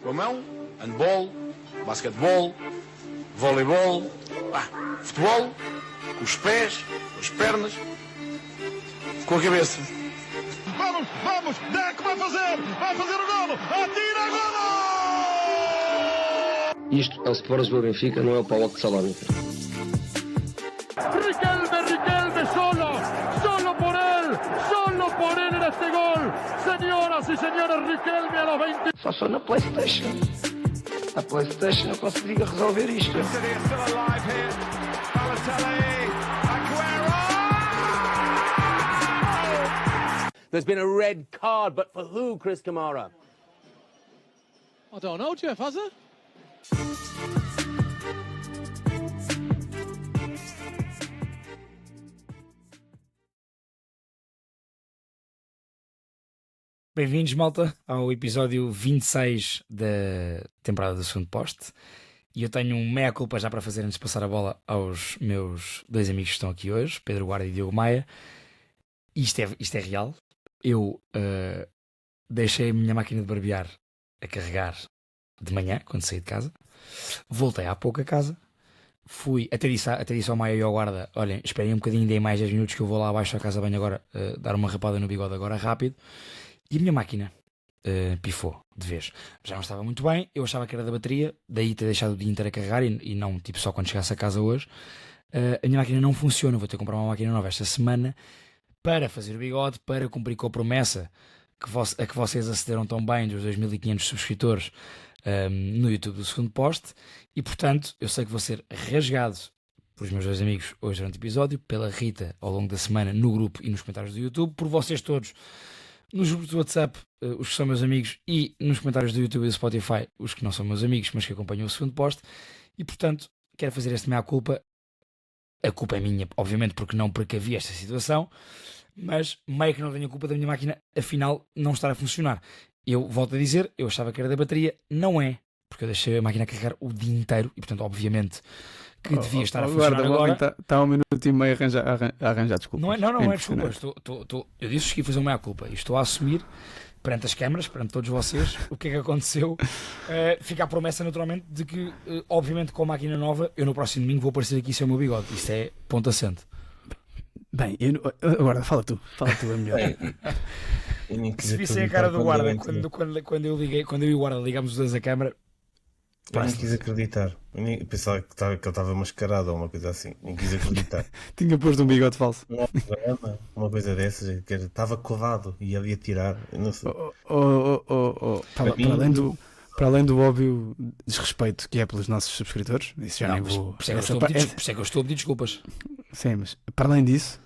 Com a mão, handball, basquetebol, voleibol, futebol, com os pés, com as pernas, com a cabeça. Vamos, Deco vai fazer o golo, atira, golo! Isto é o Sport do Benfica, não é o PAOK de Salónica. Riquelme, solo por él en este gol. Señoras y señores, Riquelme a los 20. Só sou na PlayStation. Na PlayStation eu consigo resolver isto. There's been a red card, but for who, Chris Kamara? I don't know, Jeff, has it? Bem-vindos, malta, ao episódio 26 da temporada do Segundo Poste. E eu tenho um meia-culpa já para fazer antes de passar a bola aos meus dois amigos que estão aqui hoje, Pedro Guarda e Diogo Maia. Isto é real. Eu deixei a minha máquina de barbear a carregar de manhã, quando saí de casa. Voltei há pouco a casa. Até disse ao Maia e ao Guarda: olhem, esperem um bocadinho, dei mais 10 minutos que eu vou lá abaixo à casa de banho agora, dar uma rapada no bigode agora rápido. E a minha máquina pifou de vez. Já não estava muito bem, eu achava que era da bateria, daí ter deixado o dia inteiro a carregar e não tipo só quando chegasse a casa hoje. A minha máquina não funciona, vou ter que comprar uma máquina nova esta semana para fazer o bigode, para cumprir com a promessa a que vocês acederam tão bem dos 2.500 subscritores no YouTube do Segundo Poste. E portanto, eu sei que vou ser rasgado pelos meus dois amigos hoje durante o episódio, pela Rita ao longo da semana no grupo e nos comentários do YouTube, por vocês todos nos grupos do WhatsApp, os que são meus amigos, e nos comentários do YouTube e do Spotify, os que não são meus amigos, mas que acompanham o Segundo Poste. E portanto, quero fazer esta meia-culpa. A culpa é minha, obviamente, porque não precavi esta situação, mas meio que não tenho a culpa da minha máquina, afinal, não estar a funcionar. Eu volto a dizer, eu achava que era da bateria, não é, porque eu deixei a máquina a carregar o dia inteiro e, portanto, obviamente, que devia estar a funcionar agora. Está 1 minuto e meio a arranjar desculpas. Não é desculpa. Eu disse que ia fazer uma meia-culpa e estou a assumir perante as câmaras, perante todos vocês, o que é que aconteceu. Fica a promessa, naturalmente, de que, obviamente, com a máquina nova, eu no próximo domingo vou aparecer aqui sem o meu bigode. Isto é ponto assente. Bem, agora fala tu, é melhor. Se vissem a cara do Guarda quando eu e o Guarda ligámos os dois a câmara. Eu nem quis acreditar. Eu pensava que ele estava mascarado ou uma coisa assim. Nem quis acreditar. Tinha posto um bigode falso. Uma coisa dessas, que estava colado e ia tirar. Eu não sei. Para além do óbvio desrespeito que é pelos nossos subscritores, isso já nem vou. Por isso é que eu estou a pedir desculpas. Sim, mas para além disso,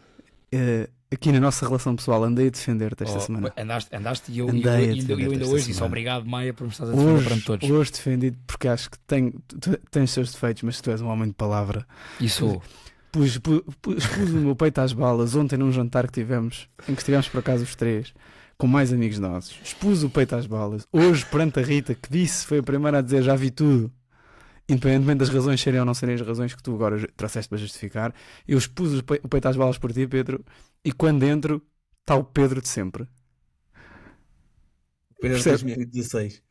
aqui na nossa relação pessoal, andei a defender-te esta semana. Andaste e eu ainda hoje disse obrigado, Maia, por me estás a defender perante todos. Hoje defendi-te porque acho que tu tens os seus defeitos, mas tu és um homem de palavra. Isso. Pus o meu peito às balas ontem num jantar que tivemos, em que estivemos por acaso os três, com mais amigos nossos. Expus o peito às balas. Hoje, perante a Rita, que disse, foi a primeira a dizer: já vi tudo. Independentemente das razões serem ou não serem as razões que tu agora trouxeste para justificar, eu expus o peito às balas por ti, Pedro, e quando entro, está o Pedro de sempre. Pedro de 2016.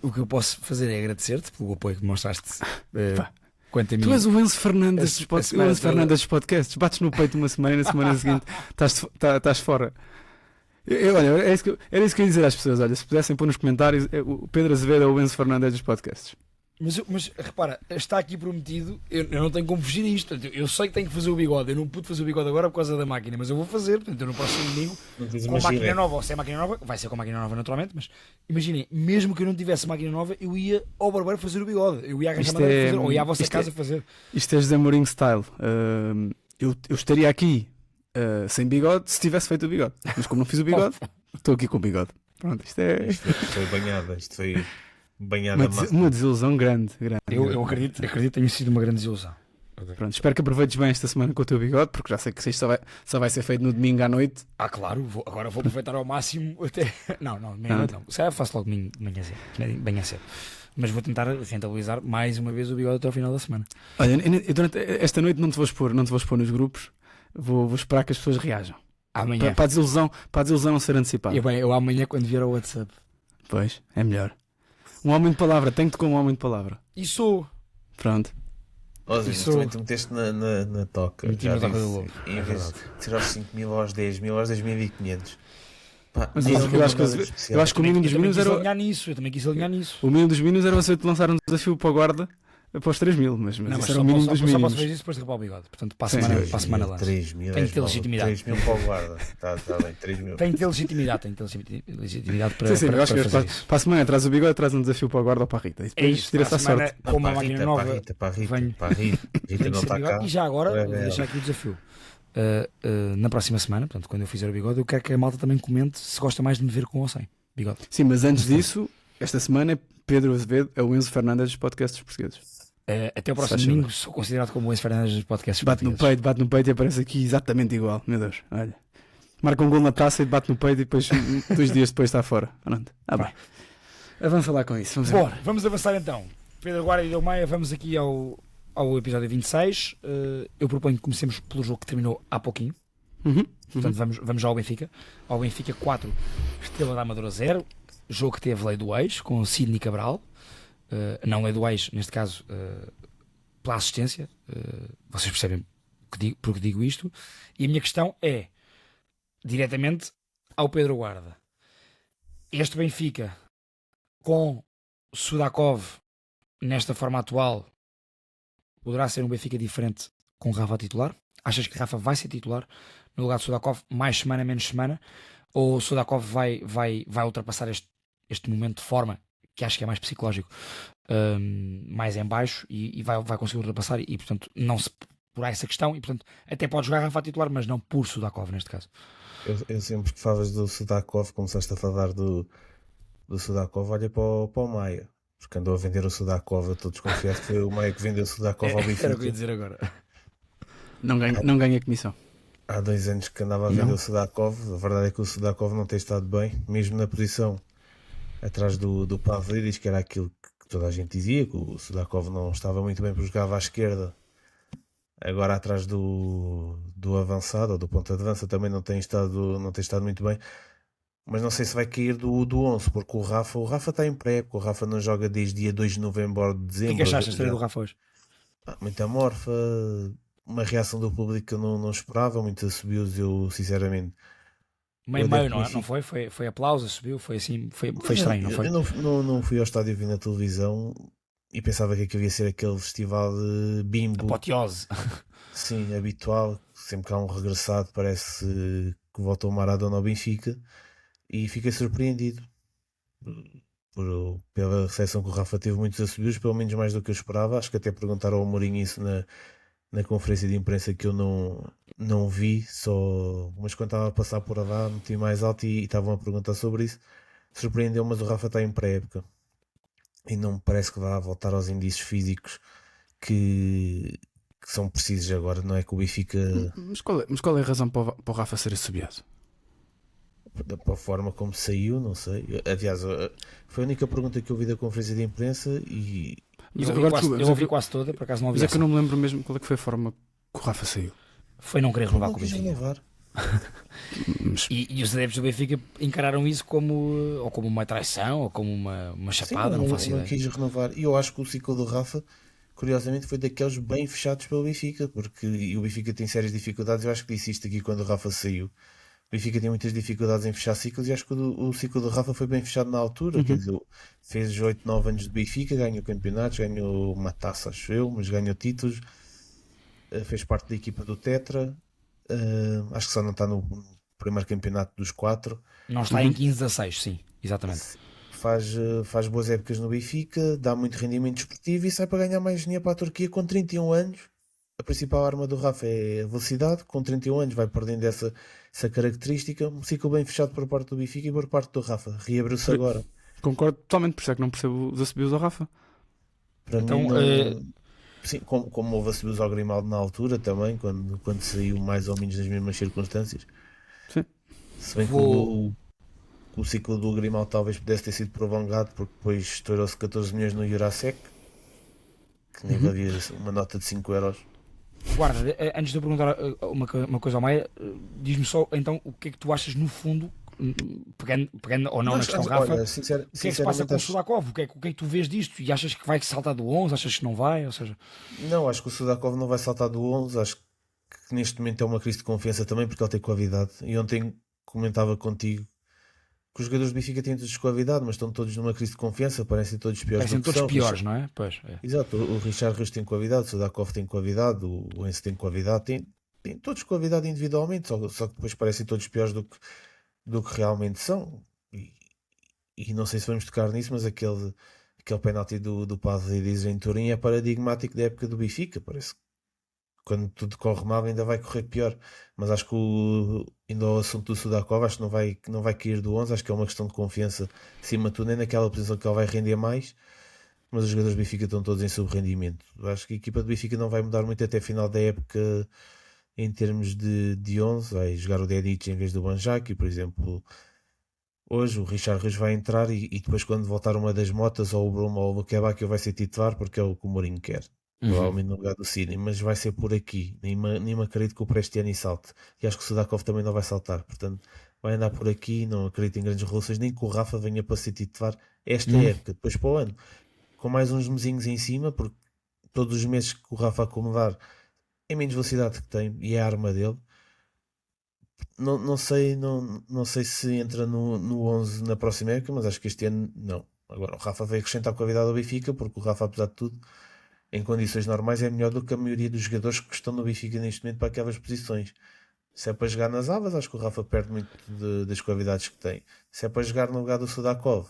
O que eu posso fazer é agradecer-te pelo apoio que demonstraste. Quanto a mim, tu és o Enzo Fernandes dos podcasts. Bates no peito uma semana e na semana seguinte estás fora. Olha, era isso que eu ia dizer às pessoas. Olha, se pudessem pôr nos comentários, o Pedro Azevedo é o Enzo Fernandes dos podcasts. Mas repara, está aqui prometido, eu não tenho como fugir a isto. Eu sei que tenho que fazer o bigode, eu não pude fazer o bigode agora por causa da máquina, mas eu vou fazer. Portanto, eu no próximo domingo, com a máquina nova, ou sem a máquina nova, vai ser com a máquina nova naturalmente, mas imaginem, mesmo que eu não tivesse máquina nova, eu ia ao barbeiro fazer o bigode, eu ia arranjar maneira de fazer, ou ia à vossa casa fazer. Isto é José Mourinho style. Eu estaria aqui sem bigode se tivesse feito o bigode, mas como não fiz o bigode, estou aqui com o bigode. Pronto, isto foi banhada, isto foi banhada uma desilusão grande. Eu acredito que tenha sido uma grande desilusão. Pronto, espero que aproveites bem esta semana com o teu bigode, porque já sei que isto só vai ser feito no domingo à noite. Claro, agora vou aproveitar ao máximo até. Não. Se calhar faço logo domingo bem a cedo. Mas vou tentar rentabilizar mais uma vez o bigode até ao final da semana. Olha, durante esta noite não te vou expor nos grupos. Vou esperar que as pessoas reajam. Amanhã. Para a desilusão não ser antecipada. Eu amanhã, quando vier ao WhatsApp, Pois, é melhor. Um homem de palavra, tenho-te como um homem de palavra. E sou. Pronto. Ósimo, Isso- também te meteste na toca. Meti Já na toca disse, do lobo. em vez de tirar os 5.000 aos 10.000, aos 10.500. Pá, Mas diz eu uma acho que- coisa eu especial. acho que o mínimo dos mínimos era. Eu também quis alinhar nisso. O mínimo dos mínimos era você te lançar um desafio para a guarda para os 3.000, mas Não, isso mas era só o mínimo posso, dos só mínimos. posso fazer isso depois de derrubar o bigode. Portanto, para a Sim, semana, sim. para a semana lanço. 3.000 Tem que ter legitimidade. 3.000 para o guarda. Está bem, 3.000. Tem que ter legitimidade para, Sim, sim, para, eu acho que para fazer isso. para a semana traz o bigode, traz um desafio para a guarda ou para a Rita. E É depois isso, tira-se para a a semana, sorte. com uma Para a máquina Rita, nova, para a Rita, para a Rita, venho. para a Rita. Rita Tem que não ser está bigode. cá. E já agora, É, vou é. deixar aqui o desafio. Na próxima semana, portanto, quando eu fizer o bigode, eu quero que a malta também comente se gosta mais de me ver com ou sem bigode. Sim, mas antes disso, esta semana é Pedro Azevedo, é o Enzo Fernandes dos podcasts portugueses. Até o próximo Faz domingo sou considerado como o Enzo Fernandes dos podcasts Bate portugueses. bate no peito e aparece aqui exatamente igual. Meu Deus, olha. Marca um gol na taça e bate no peito e depois 2 dias depois está fora. Pronto, bem. Avança lá com isso. Vamos ver. Bora, vamos avançar então. Pedro Guarda e Diogo Maia, vamos aqui ao episódio 26. Eu proponho que comecemos pelo jogo que terminou há pouquinho. Portanto, vamos já ao Benfica. Ao Benfica 4, Estrela da Amadora 0. Jogo que teve lei do ex, com Sidney Cabral. Não lei do ex, neste caso, pela assistência. Vocês percebem porque digo isto. E a minha questão é, diretamente ao Pedro Guarda. Este Benfica, com Sudakov, nesta forma atual, poderá ser um Benfica diferente com Rafa titular? Achas que Rafa vai ser titular no lugar de Sudakov, mais semana, menos semana? Ou Sudakov vai ultrapassar este momento de forma, que acho que é mais psicológico, mais em baixo, e vai conseguir ultrapassar, e portanto não se por essa questão, e portanto até pode jogar Rafa titular, mas não por Sudakov neste caso. Eu sempre que falas do Sudakov, começaste a falar do Sudakov, olha para o Maia. Porque andou a vender o Sudakov, eu estou desconfiado que foi o Maia que vendeu o Sudakov ao Benfica. Era o que eu ia dizer agora. Não ganha comissão. Há 2 anos que andava a vender o Sudakov. A verdade é que o Sudakov não tem estado bem, mesmo na posição atrás do Pavlidis, que era aquilo que toda a gente dizia, que o Sudakov não estava muito bem porque jogava à esquerda. Agora atrás do avançado, ou do ponta de avança, também não tem estado muito bem. Mas não sei se vai cair do 11, porque o Rafa está em pré-época, o Rafa não joga desde dia 2 de novembro ou de O dezembro. que é que achaste da história do Rafa hoje? Muita morfa, uma reação do público que eu não esperava, muitos assobios, eu sinceramente... Meio, Eu não é? devo- Não foi? Foi aplauso, subiu, foi assim, foi estranho, não foi? Eu não fui ao estádio, vi na televisão e pensava que aquilo ia ser aquele festival de bimbo, Apoteose. sim, habitual, sempre que há um regressado parece que voltou o Maradona ao Benfica, e fiquei surpreendido pela recepção que o Rafa teve, muitos assobios, pelo menos mais do que eu esperava. Acho que até perguntaram ao Mourinho isso na conferência de imprensa, que eu não vi, mas quando estava a passar por lá meti mais alto e estavam a perguntar sobre isso. Surpreendeu, mas o Rafa está em pré-época e não me parece que vá voltar aos indícios físicos que são precisos agora. Não é que o Benfica, Mas qual é a razão para o Rafa ser assobiado? da forma como saiu, não sei. Aliás, foi a única pergunta que eu vi da conferência de imprensa e Mas Eu agora ouvi quase toda, por acaso não ouvi Mas é que essa. eu não me lembro mesmo qual é que foi a forma que o Rafa saiu. Foi não querer renovar não com o quis Benfica. renovar. Mas, E os adeptos do Benfica encararam isso como uma traição, ou como uma chapada, Sim, não faço não ideia. quis renovar. E eu acho que o ciclo do Rafa, curiosamente, foi daqueles bem fechados pelo Benfica, porque e o Benfica tem sérias dificuldades. Eu acho que disse isto aqui quando o Rafa saiu. O Benfica tem muitas dificuldades em fechar ciclos, e acho que o ciclo do Rafa foi bem fechado na altura. Quer dizer, fez 8, 9 anos de Benfica, ganhou campeonatos, ganhou uma taça, acho eu, mas ganhou títulos, fez parte da equipa do Tetra. Acho que só não está no primeiro campeonato dos 4. Não está em 15-16, sim, exatamente. Faz boas épocas no Benfica, dá muito rendimento desportivo e sai para ganhar mais dinheiro para a Turquia com 31 anos. A principal arma do Rafa é a velocidade. Com 31 anos vai perdendo essa característica. Um ciclo bem fechado por parte do Benfica e por parte do Rafa. Reabriu-se agora. concordo totalmente, por isso é que não percebo os assobios ao Rafa. Para Então, mim, sim, como houve assobios ao Grimaldo na altura também, quando saiu mais ou menos nas mesmas circunstâncias. Sim. Se bem que o ciclo do Grimaldo talvez pudesse ter sido prolongado, porque depois estourou-se 14 milhões no Jurasek, que nem valia uma nota de 5 euros. Guarda, antes de eu perguntar uma coisa ao Maia, diz-me só então o que é que tu achas no fundo pegando ou não na Mas, questão Rafa, olha, o que é que se passa sinceramente, com o Sudakov? O que é que tu vês disto? E achas que vai saltar do 11? Achas que não vai? Ou seja, não, acho que o Sudakov não vai saltar do 11. Acho que neste momento é uma crise de confiança também, porque ele tem qualidade. E ontem comentava contigo que os jogadores do Benfica têm todos qualidade, mas estão todos numa crise de confiança, parecem todos piores parecem do que todos são. piores, não é? Pois, é. Exato, o Richard Rios tem qualidade, o Sudakov tem qualidade, o Enzo tem qualidade, tem todos qualidade individualmente, só que depois parecem todos piores do que realmente são. E não sei se vamos tocar nisso, mas aquele penalti do Pavlidis em Turim é paradigmático da época do Benfica. Parece que quando tudo corre mal ainda vai correr pior. Mas acho que ainda o assunto do Sudakov, acho que não vai cair do 11. Acho que é uma questão de confiança acima de tudo, nem naquela posição que ele vai render mais. Mas os jogadores do Benfica estão todos em sub-rendimento. Acho que a equipa do Benfica não vai mudar muito até a final da época em termos de 11. Vai jogar o Dedic em vez do Banjaki, por exemplo. Hoje o Richard Rios vai entrar e depois quando voltar uma das motas ou o Bruma ou o Luquebaquio vai ser titular porque é o que o Mourinho quer. Provavelmente no lugar do Cine, mas vai ser por aqui. Nem me acredito que o Prestiani salte. E acho que o Sudakov também não vai saltar. Portanto, vai andar por aqui. Não acredito em grandes revoluções. Nem que o Rafa venha para ser titular esta época. Depois para o ano, com mais uns mesinhos em cima, porque todos os meses que o Rafa acomodar é menos velocidade que tem e é a arma dele. Não sei se entra no 11 na próxima época, mas acho que este ano não. Agora o Rafa vai acrescentar qualidade ao Benfica, porque o Rafa, apesar de tudo, em condições normais é melhor do que a maioria dos jogadores que estão no Benfica neste momento para aquelas posições. Se é para jogar nas alas, acho que o Rafa perde muito das qualidades que tem. Se é para jogar no lugar do Sudakov,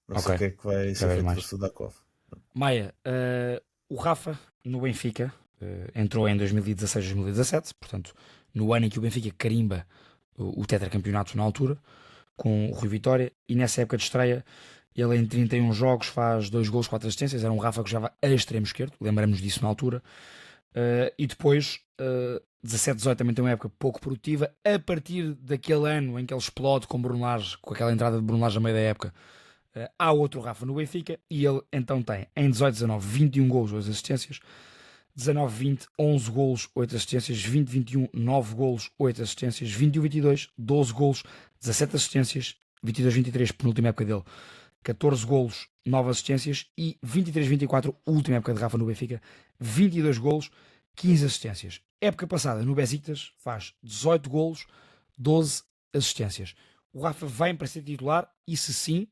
não sei o que é que vai ser feito do Sudakov. Maia, o Rafa no Benfica entrou em 2016-2017, portanto no ano em que o Benfica carimba o tetracampeonato na altura, com o Rui Vitória, e nessa época de estreia ele em 31 jogos faz 2 golos, 4 assistências. Era um Rafa que jogava a extremo esquerdo, lembramos disso na altura. E depois 17-18 também tem uma época pouco produtiva. A partir daquele ano em que ele explode com Bruno Lage, com aquela entrada de Bruno Lage a meio da época, há outro Rafa no Benfica, e ele então tem em 18-19 21 golos, 2 assistências, 19-20 11 golos, 8 assistências, 20-21 9 golos, 8 assistências, 21-22 12 golos, 17 assistências, 22-23 penúltima época dele, 14 golos, 9 assistências, e 23-24 última época de Rafa no Benfica, 22 golos, 15 assistências. Época passada no Besiktas faz 18 golos, 12 assistências. O Rafa vem para ser titular, e se sim,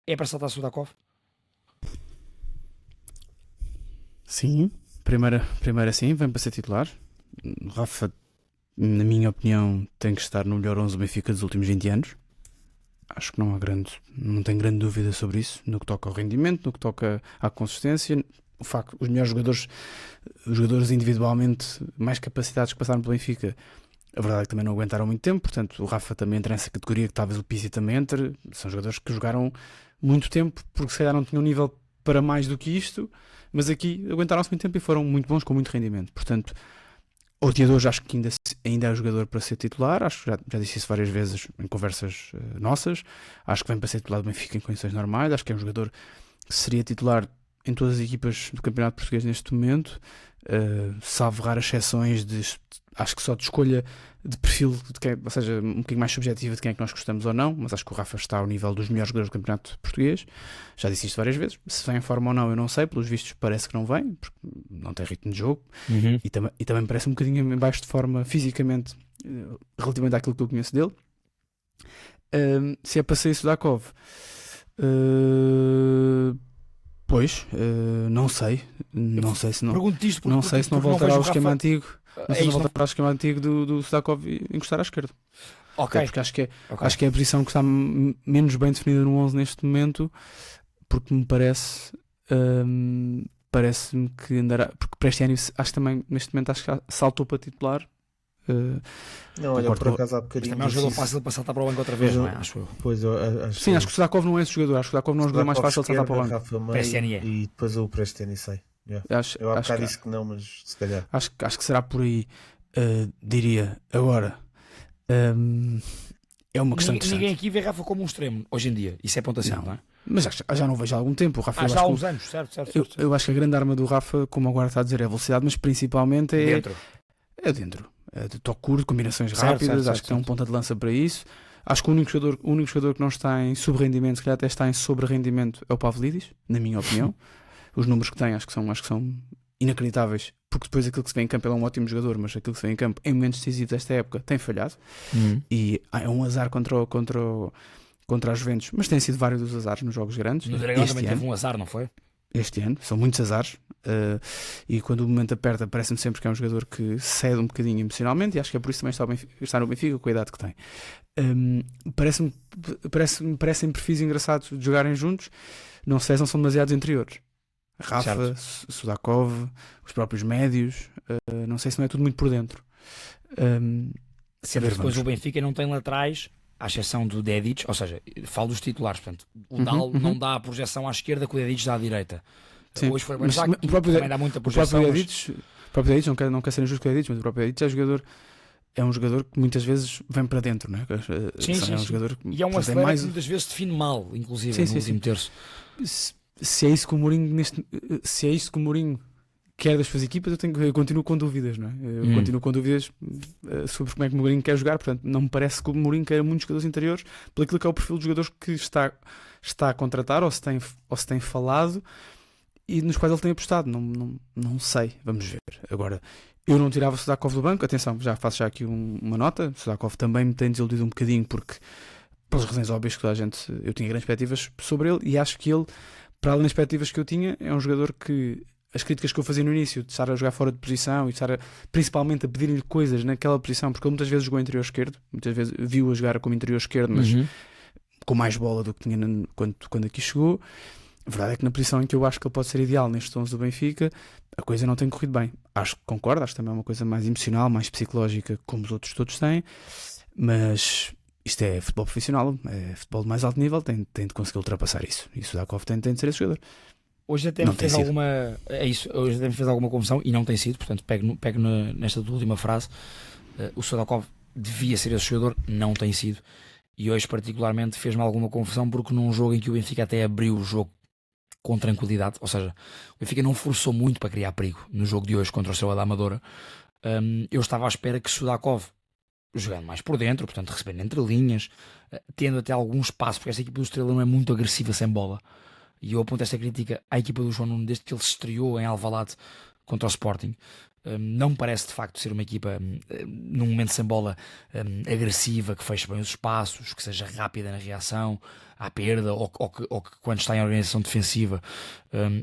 é para saltar Sudakov? Sim, primeira sim, vem para ser titular. O Rafa, na minha opinião, tem que estar no melhor 11 do Benfica dos últimos 20 anos. Acho que não tenho grande dúvida sobre isso, no que toca ao rendimento, no que toca à consistência. O facto, os melhores jogadores individualmente mais capacitados que passaram pelo Benfica, a verdade é que também não aguentaram muito tempo. Portanto, o Rafa também entra nessa categoria, que talvez o Pizzi também entre. São jogadores que jogaram muito tempo, porque se calhar não tinham nível para mais do que isto, mas aqui aguentaram-se muito tempo e foram muito bons, com muito rendimento. Portanto, o Teodoro acho que ainda é o jogador para ser titular. Acho que já disse isso várias vezes em conversas nossas. Acho que vem para ser titular do Benfica em condições normais. Acho que é um jogador que seria titular em todas as equipas do Campeonato Português neste momento, salvo raras exceções, acho que só de escolha de perfil, ou seja, um bocadinho mais subjetiva de quem é que nós gostamos ou não. Mas acho que o Rafa está ao nível dos melhores jogadores do Campeonato Português. Já disse isto várias vezes. Se vem em forma ou não, eu não sei. Pelos vistos parece que não vem, porque não tem ritmo de jogo. E também parece um bocadinho em baixo de forma fisicamente, relativamente àquilo que eu conheço dele. Se é para sair Sudakov, pois, não sei se não. Não sei se não voltará ao esquema antigo. Não sei se não voltará ao esquema antigo do Sudakov encostar à esquerda. Ok. Porque acho que é a posição que está menos bem definida no 11 neste momento, porque me parece-me que andará. Porque Prestiani, acho que também neste momento acho que saltou para titular. Não, olha, por acaso há bocadinho. Também é um jogador fácil para saltar para o banco outra vez, não é? Acho eu. Pois, acho Sim, acho que o Sudakov não é esse jogador. Acho que o Sudakov não é um jogador mais fácil de saltar para o banco. Prestiani é. E depois o Prestiani sai. Yeah. Eu há bocado disse que não, mas se calhar. Acho que será por aí, diria. Agora, é uma questão interessante. Ninguém aqui vê Rafa como um extremo, hoje em dia. Isso é pontuação, não é? Mas já não vejo há algum tempo. O Rafa, já há uns anos, certo. Eu acho que a grande arma do Rafa, como agora está a dizer, é a velocidade, mas principalmente é dentro. É de toque curto, combinações rápidas. Acho que tem um ponta de lança para isso. Acho que o único jogador que não está em sub-rendimento, se calhar até está em sobre-rendimento, é o Pavlidis, na minha opinião. Os números que tem acho que são inacreditáveis, porque depois aquilo que se vê em campo, ele é um ótimo jogador, mas aquilo que se vê em campo em momentos decisivos desta época tem falhado. E é um azar contra a Juventus, mas tem sido vários dos azares nos jogos grandes. No Dragão este também ano. teve um azar, não foi? Este ano, são muitos azares, e quando o momento aperta parece-me sempre que é um jogador que cede um bocadinho emocionalmente, e acho que é por isso também está no Benfica com a idade que tem. Parecem perfis engraçados de jogarem juntos, não sei se não são demasiados interiores. Rafa, Sudakov, os próprios médios, não sei se não é tudo muito por dentro. Depois o Benfica não tem laterais, à exceção do Dedic, ou seja, falo dos titulares, portanto, o Dal não dá a projeção à esquerda que o Dedic dá à direita. Sim, Hoje foi mas o próprio também dá muita projeção. O próprio Dedic, não quer ser injusto com o Dedic, mas o próprio Dedic é um jogador que muitas vezes vem para dentro, não é? Sim. Um jogador que, e é um acelera que muitas vezes define mal, inclusive, no último terço. Se é isso que o Mourinho quer das suas equipas, eu continuo com dúvidas, não é? Eu continuo com dúvidas sobre como é que o Mourinho quer jogar, portanto não me parece que o Mourinho quer muitos jogadores interiores, pelo aquilo que é o perfil dos jogadores que está a contratar ou se tem falado e nos quais ele tem apostado. Não sei, vamos ver. Agora, eu não tirava o Sudakov do banco, atenção, faço aqui uma nota. O Sudakov também me tem desiludido um bocadinho, porque pelas razões óbvias que toda a gente, eu tinha grandes expectativas sobre ele, e acho que ele, para além das expectativas que eu tinha, é um jogador que as críticas que eu fazia no início, de estar a jogar fora de posição e de estar principalmente a pedir-lhe coisas naquela posição, porque ele muitas vezes jogou interior esquerdo, muitas vezes viu a jogar como interior esquerdo, mas com mais bola do que tinha quando aqui chegou. A verdade é que na posição em que eu acho que ele pode ser ideal nestes 11 do Benfica, a coisa não tem corrido bem. Acho que concordo, acho que também é uma coisa mais emocional, mais psicológica, como os outros todos têm, mas isto é futebol profissional, é futebol de mais alto nível, tem de conseguir ultrapassar isso. E o Sudakov tem de ser esse jogador. Hoje até me fez alguma confusão e não tem sido, portanto pego nesta última frase. O Sudakov devia ser esse jogador, não tem sido, e hoje particularmente fez-me alguma confusão, porque num jogo em que o Benfica até abriu o jogo com tranquilidade, ou seja, o Benfica não forçou muito para criar perigo no jogo de hoje contra o Estrela da Amadora. Eu estava à espera que Sudakov, jogando mais por dentro, portanto recebendo entre linhas, tendo até algum espaço, porque esta equipa do Estrela não é muito agressiva sem bola. E eu aponto esta crítica à equipa do João Nuno desde que ele se estreou em Alvalade contra o Sporting. Não me parece de facto ser uma equipa, num momento sem bola, agressiva, que feche bem os espaços, que seja rápida na reação à perda, ou que quando está em organização defensiva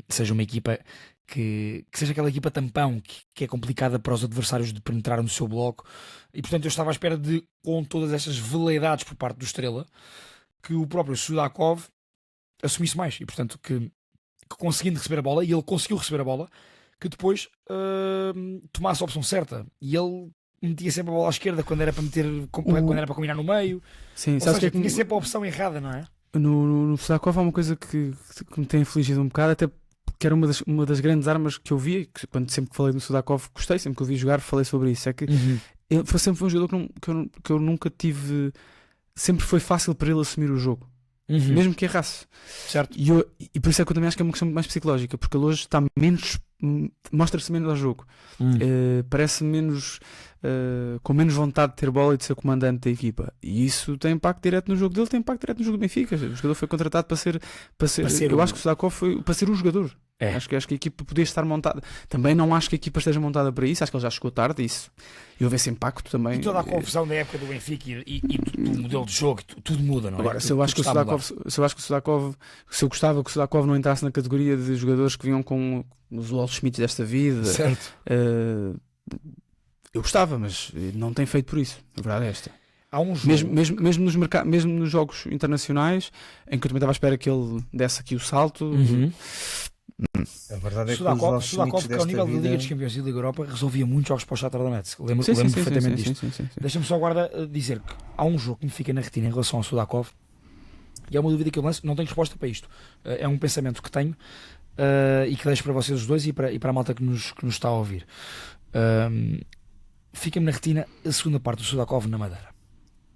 seja uma equipa que seja aquela equipa tampão, que é complicada para os adversários de penetrar no seu bloco. E portanto eu estava à espera de, com todas estas veleidades por parte do Estrela, que o próprio Sudakov assumisse mais, e portanto que conseguindo receber a bola, e ele conseguiu receber a bola, que depois tomasse a opção certa, e ele metia sempre a bola à esquerda quando era para quando era para combinar no meio. Sim, sabes que tinha sempre a opção errada, não é? No Sudakov há uma coisa que me tem afligido um bocado, até que era uma das grandes armas que eu via, que sempre que falei no Sudakov gostei, sempre que eu vi jogar falei sobre isso, é que ele sempre foi um jogador que eu nunca tive, sempre foi fácil para ele assumir o jogo. Mesmo que errasse, certo? E por isso é que eu também acho que é uma questão mais psicológica, porque ele hoje está menos, mostra-se menos ao jogo, parece menos, com menos vontade de ter bola e de ser comandante da equipa, e isso tem impacto direto no jogo dele, tem impacto direto no jogo do Benfica. O jogador foi contratado para ser eu acho que o Sudakov foi para ser o jogador. Acho que a equipa podia estar montada. Também não acho que a equipa esteja montada para isso. Acho que ele já chegou tarde e houve esse impacto também. E toda a confusão da época do Benfica e do modelo de jogo, tudo muda, não é? Agora, se eu gostava que o Sudakov não entrasse na categoria de jogadores que vinham com os Wall Schmidt desta vida, certo? Eu gostava, mas não tem feito por isso. A verdade é esta. Há um jogo... mesmo nos jogos internacionais, em que eu também estava à espera que ele desse aqui o salto. A verdade é que Sudakov, que ao nível da Liga dos Campeões e da Liga Europa, resolvia muitos jogos para o Shakhtar Donetsk. Lembro perfeitamente disto. Deixa-me só agora dizer que há um jogo que me fica na retina em relação ao Sudakov, e é uma dúvida que eu lanço, não tenho resposta para isto. É um pensamento que tenho e que deixo para vocês os dois e para a malta que nos está a ouvir. Fica-me na retina a segunda parte do Sudakov na Madeira,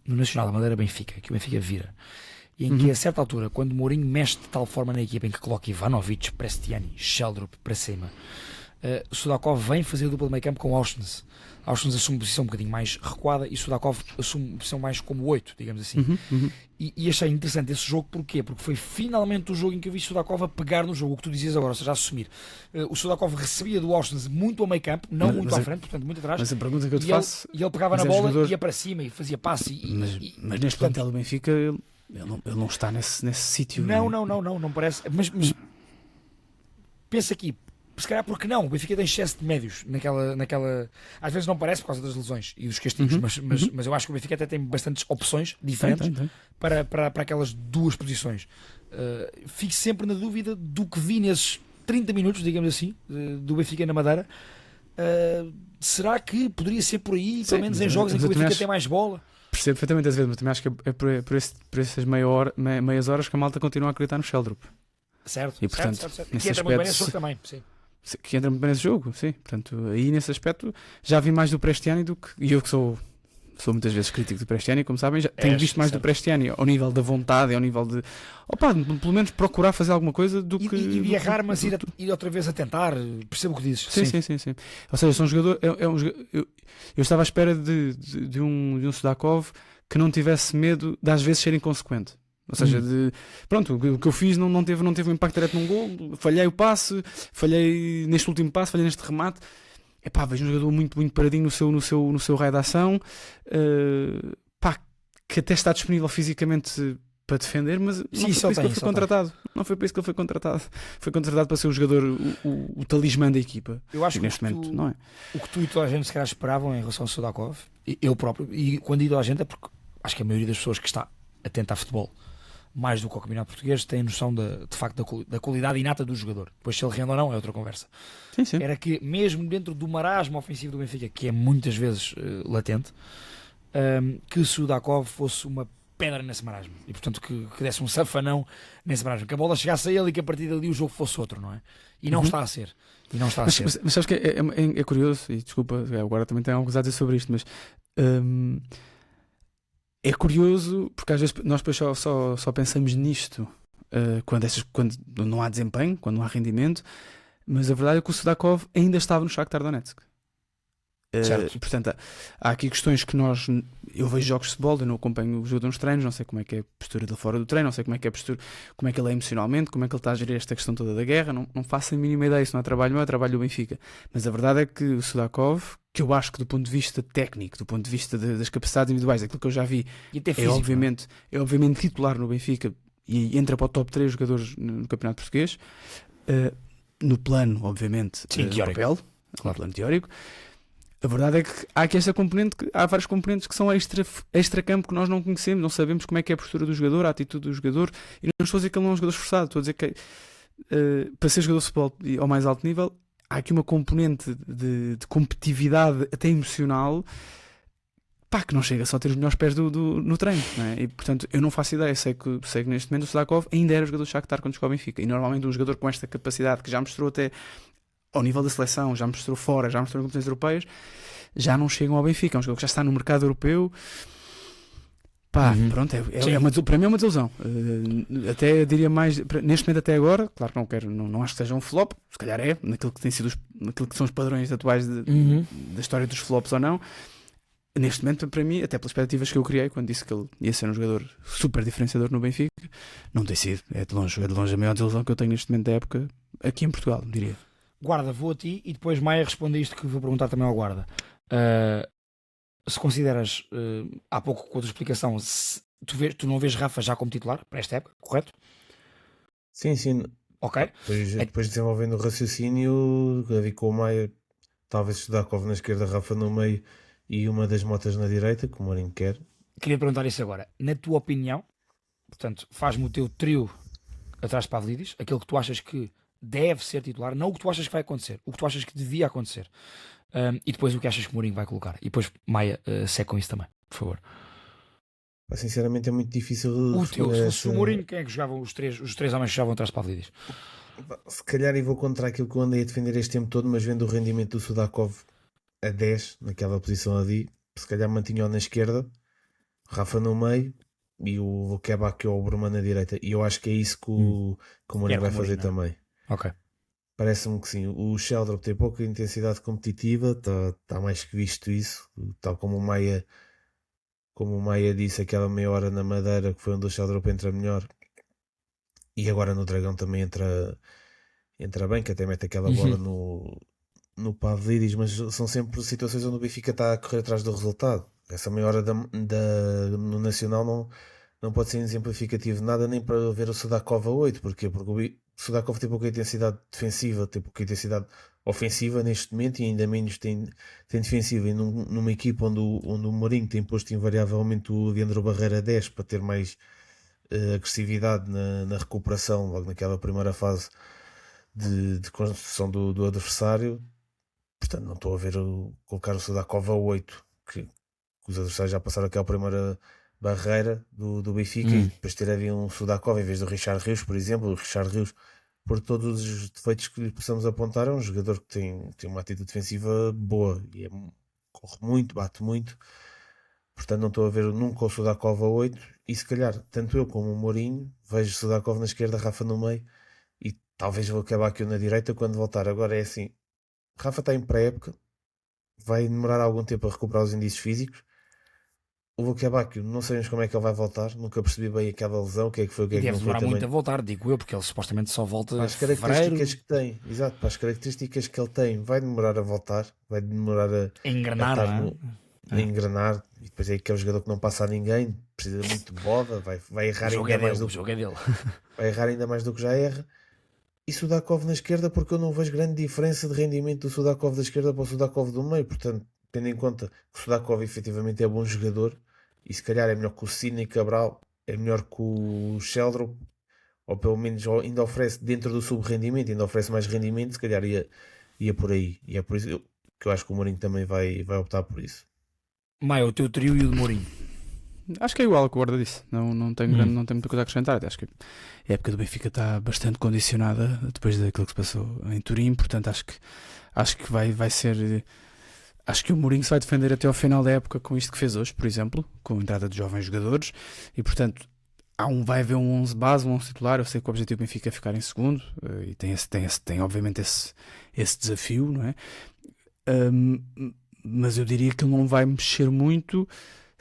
no Nacional da Madeira Benfica, que o Benfica vira. E em que a certa altura, quando Mourinho mexe de tal forma na equipa em que coloca Ivanovic, Prestiani, Sheldrup para cima, O Sudakov vem fazer dupla de meio campo com o Auschwitz. Auschwitz assume uma posição um bocadinho mais recuada e Sudakov assume uma posição mais como 8, digamos assim. E achei interessante esse jogo, porquê? Porque foi finalmente o jogo em que eu vi Sudakov a pegar no jogo, o que tu dizias agora, ou seja, a assumir. O Sudakov recebia do Auschwitz muito a meio campo, não muito à frente, portanto muito atrás. Mas a pergunta que eu te E faço... ele pegava na mas é bola, jogador- ia para cima e fazia passe. Mas neste plantel do Benfica, ele não está nesse sítio. Não parece. Mas pensa aqui, se calhar porque não? O Benfica tem excesso de médios naquela. Às vezes não parece por causa das lesões e dos castigos, mas eu acho que o Benfica até tem bastantes opções diferentes Tem. para aquelas duas posições. Fico sempre na dúvida do que vi nesses 30 minutos, digamos assim, do Benfica na Madeira. Será que poderia ser por aí, pelo menos em jogos em que o Benfica tem mais bola? Percebo perfeitamente às vezes, mas também acho que é por essas meias horas que a malta continua a acreditar no Sheldrup. Certo, E, portanto, certo. nesse Que entra muito bem aspecto, nesse jogo também, sim. Que entra muito bem nesse jogo, sim. Portanto, aí nesse aspecto já vi mais do Prestiani do que. E eu que sou muitas vezes crítico do Prestiani, como sabem, já tenho visto mais do Prestiani ao nível da vontade, ao nível de. Pelo menos procurar fazer alguma coisa do que. E errar, mas ir outra vez a tentar, percebo o que dizes. Sim. Ou seja, são jogador, eu estava à espera de um Sudakov que não tivesse medo de às vezes ser inconsequente. Ou seja, pronto, o que eu fiz não teve um impacto direto num gol, falhei o passe, falhei neste último passe, falhei neste remate. Vejo um jogador muito, muito paradinho no seu raio de ação, que até está disponível fisicamente para defender, mas não foi para isso que ele foi contratado. Não foi para isso que ele foi contratado. Foi contratado para ser o jogador, o talismã da equipa. Eu acho que neste momento não é. O que tu e toda a gente se calhar esperavam em relação ao Sudakov, eu próprio, e quando digo toda a gente é porque acho que a maioria das pessoas que está atenta a futebol, mais do que ao campeonato português, tem noção de facto da qualidade inata do jogador. Depois se ele rende ou não é outra conversa. Sim. Era que mesmo dentro do marasmo ofensivo do Benfica, que é muitas vezes latente, que Sudakov fosse uma pedra nesse marasmo e portanto que desse um safanão nesse marasmo, que a bola chegasse a ele e que a partir dali o jogo fosse outro, não é? E não está a ser. Mas sabes que é curioso, e desculpa, agora também tenho algo a dizer sobre isto, mas é curioso porque às vezes nós depois só pensamos nisto quando não há desempenho, quando não há rendimento, mas a verdade é que o Sudakov ainda estava no Shakhtar Donetsk. Certo. Portanto, há aqui questões que eu vejo jogos de futebol, eu não acompanho o jogo nos treinos, não sei como é que é a postura dele fora do treino, não sei como é que é a postura, como é que ele é emocionalmente, como é que ele está a gerir esta questão toda da guerra, não faço a mínima ideia, isso não é trabalho meu, é trabalho do Benfica. Mas a verdade é que o Sudakov, que eu acho que do ponto de vista técnico, do ponto de vista das capacidades individuais, daquilo que eu já vi, é obviamente titular no Benfica e entra para o top 3 jogadores no Campeonato Português, no plano, obviamente, do papel, no plano teórico. A verdade é que há aqui esta componente, há vários componentes que são extra campo que nós não conhecemos, não sabemos como é que é a postura do jogador, a atitude do jogador, e não estou a dizer que ele não é um jogador esforçado, estou a dizer que para ser jogador de futebol ao mais alto nível, há aqui uma componente de competitividade até emocional, que não chega só a ter os melhores pés no treino, não é? E portanto eu não faço ideia, sei que neste momento o Sudakov ainda era jogador do Shakhtar quando chegou ao Benfica, e normalmente um jogador com esta capacidade que já mostrou até ao nível da seleção, já mostrou fora, já mostrou em competições europeias, já não chegam ao Benfica. É um jogador que já está no mercado europeu. Pronto, para mim é uma desilusão. Até diria mais, neste momento até agora, claro que não acho que seja um flop, se calhar é, naquilo que são os padrões atuais da história dos flops ou não. Neste momento, para mim, até pelas expectativas que eu criei quando disse que ele ia ser um jogador super diferenciador no Benfica, não tem sido. É de longe a maior desilusão que eu tenho neste momento da época aqui em Portugal, diria. Guarda, vou a ti e depois Maia responde isto que vou perguntar também ao Guarda. Se consideras, há pouco com a tua explicação, tu não vês Rafa já como titular para esta época, correto? Sim. Ok. Depois desenvolvendo o raciocínio, vi com o Maia, talvez Sudakov na esquerda, Rafa no meio e uma das motas na direita, como o Mourinho quer. Queria perguntar isso agora. Na tua opinião, portanto, faz-me o teu trio atrás de Pavlidis, aquele que tu achas que deve ser titular, não o que tu achas que vai acontecer, o que tu achas que devia acontecer, e depois o que achas que o Mourinho vai colocar, e depois Maia segue com isso também, por favor. Sinceramente é muito difícil se fosse o Mourinho, quem é que jogavam os três homens que jogavam atrás de Pavlidis? Se calhar eu vou contra aquilo que eu andei a defender este tempo todo, mas vendo o rendimento do Sudakov a 10 naquela posição ali, se calhar mantinha-o na esquerda, Rafa no meio e o Kebak, que é o Bruma, na direita, e eu acho que é isso que o Mourinho vai fazer também. Ok. Parece-me que sim. O Sheldrop tem pouca intensidade competitiva, está mais que visto isso, tal como o Maia disse, aquela meia hora na Madeira, que foi onde o Sheldrop entra melhor, e agora no Dragão também entra bem, que até mete aquela bola no Pavlidis, mas são sempre situações onde o Benfica está a correr atrás do resultado. Essa meia hora no Nacional não pode ser exemplificativo de nada, nem para ver o Sudakov a 8. Porquê? Porque o Sudakov tem pouca intensidade defensiva, tem pouca intensidade ofensiva neste momento, e ainda menos tem defensiva. E numa equipa onde o Mourinho tem posto invariavelmente o Leandro Barreira 10 para ter mais agressividade na recuperação, logo naquela primeira fase de construção do adversário. Portanto, não estou a ver colocar o Sudakov a 8, que os adversários já passaram aquela primeira barreira do Benfica, e depois ter havido um Sudakov em vez do Richard Rios, por exemplo. O Richard Rios, por todos os defeitos que lhe possamos apontar, é um jogador que tem uma atitude defensiva boa, e corre muito, bate muito. Portanto, não estou a ver nunca o Sudakov a 8, e se calhar, tanto eu como o Mourinho, vejo Sudakov na esquerda, Rafa no meio, e talvez vou acabar aqui na direita quando voltar. Agora é assim, Rafa está em pré-época, vai demorar algum tempo a recuperar os indícios físicos. O Lukebakio, não sabemos como é que ele vai voltar, nunca percebi bem aquela lesão, o que é que foi, o que é que Deve não foi demorar também. muito a voltar, digo eu, porque ele supostamente só volta Para as em características fevereiro, que tem, exato, para as características que ele tem, vai demorar a voltar, vai demorar a a engrenar, estar não é? a engrenar, e depois é aquele jogador que não passa a ninguém, precisa muito de bola, vai errar O jogo é ainda mais dele, do o jogo é dele. vai errar ainda mais do que já erra. E Sudakov na esquerda, porque eu não vejo grande diferença de rendimento do Sudakov da esquerda para o Sudakov do meio. Portanto, tendo em conta que o Sudakov efetivamente é bom jogador, e se calhar é melhor que o Sidney Cabral, é melhor que o Sheldrop, ou pelo menos ainda oferece dentro do sub-rendimento, ainda oferece mais rendimento, se calhar ia por aí. E é por isso que eu acho que o Mourinho também vai optar por isso. Maia, o teu trio e o de Mourinho. Acho que é igual ao que o Guarda disse. Não tenho muita coisa a acrescentar. Até acho que a época do Benfica está bastante condicionada depois daquilo que se passou em Turim. Portanto, acho que vai ser. Acho que o Mourinho se vai defender até ao final da época com isto que fez hoje, por exemplo, com a entrada de jovens jogadores. E portanto, vai haver um 11 base, um 11 titular. Eu sei que o objetivo do Benfica é ficar em segundo, e tem obviamente esse desafio, não é? Mas eu diria que ele não vai mexer muito.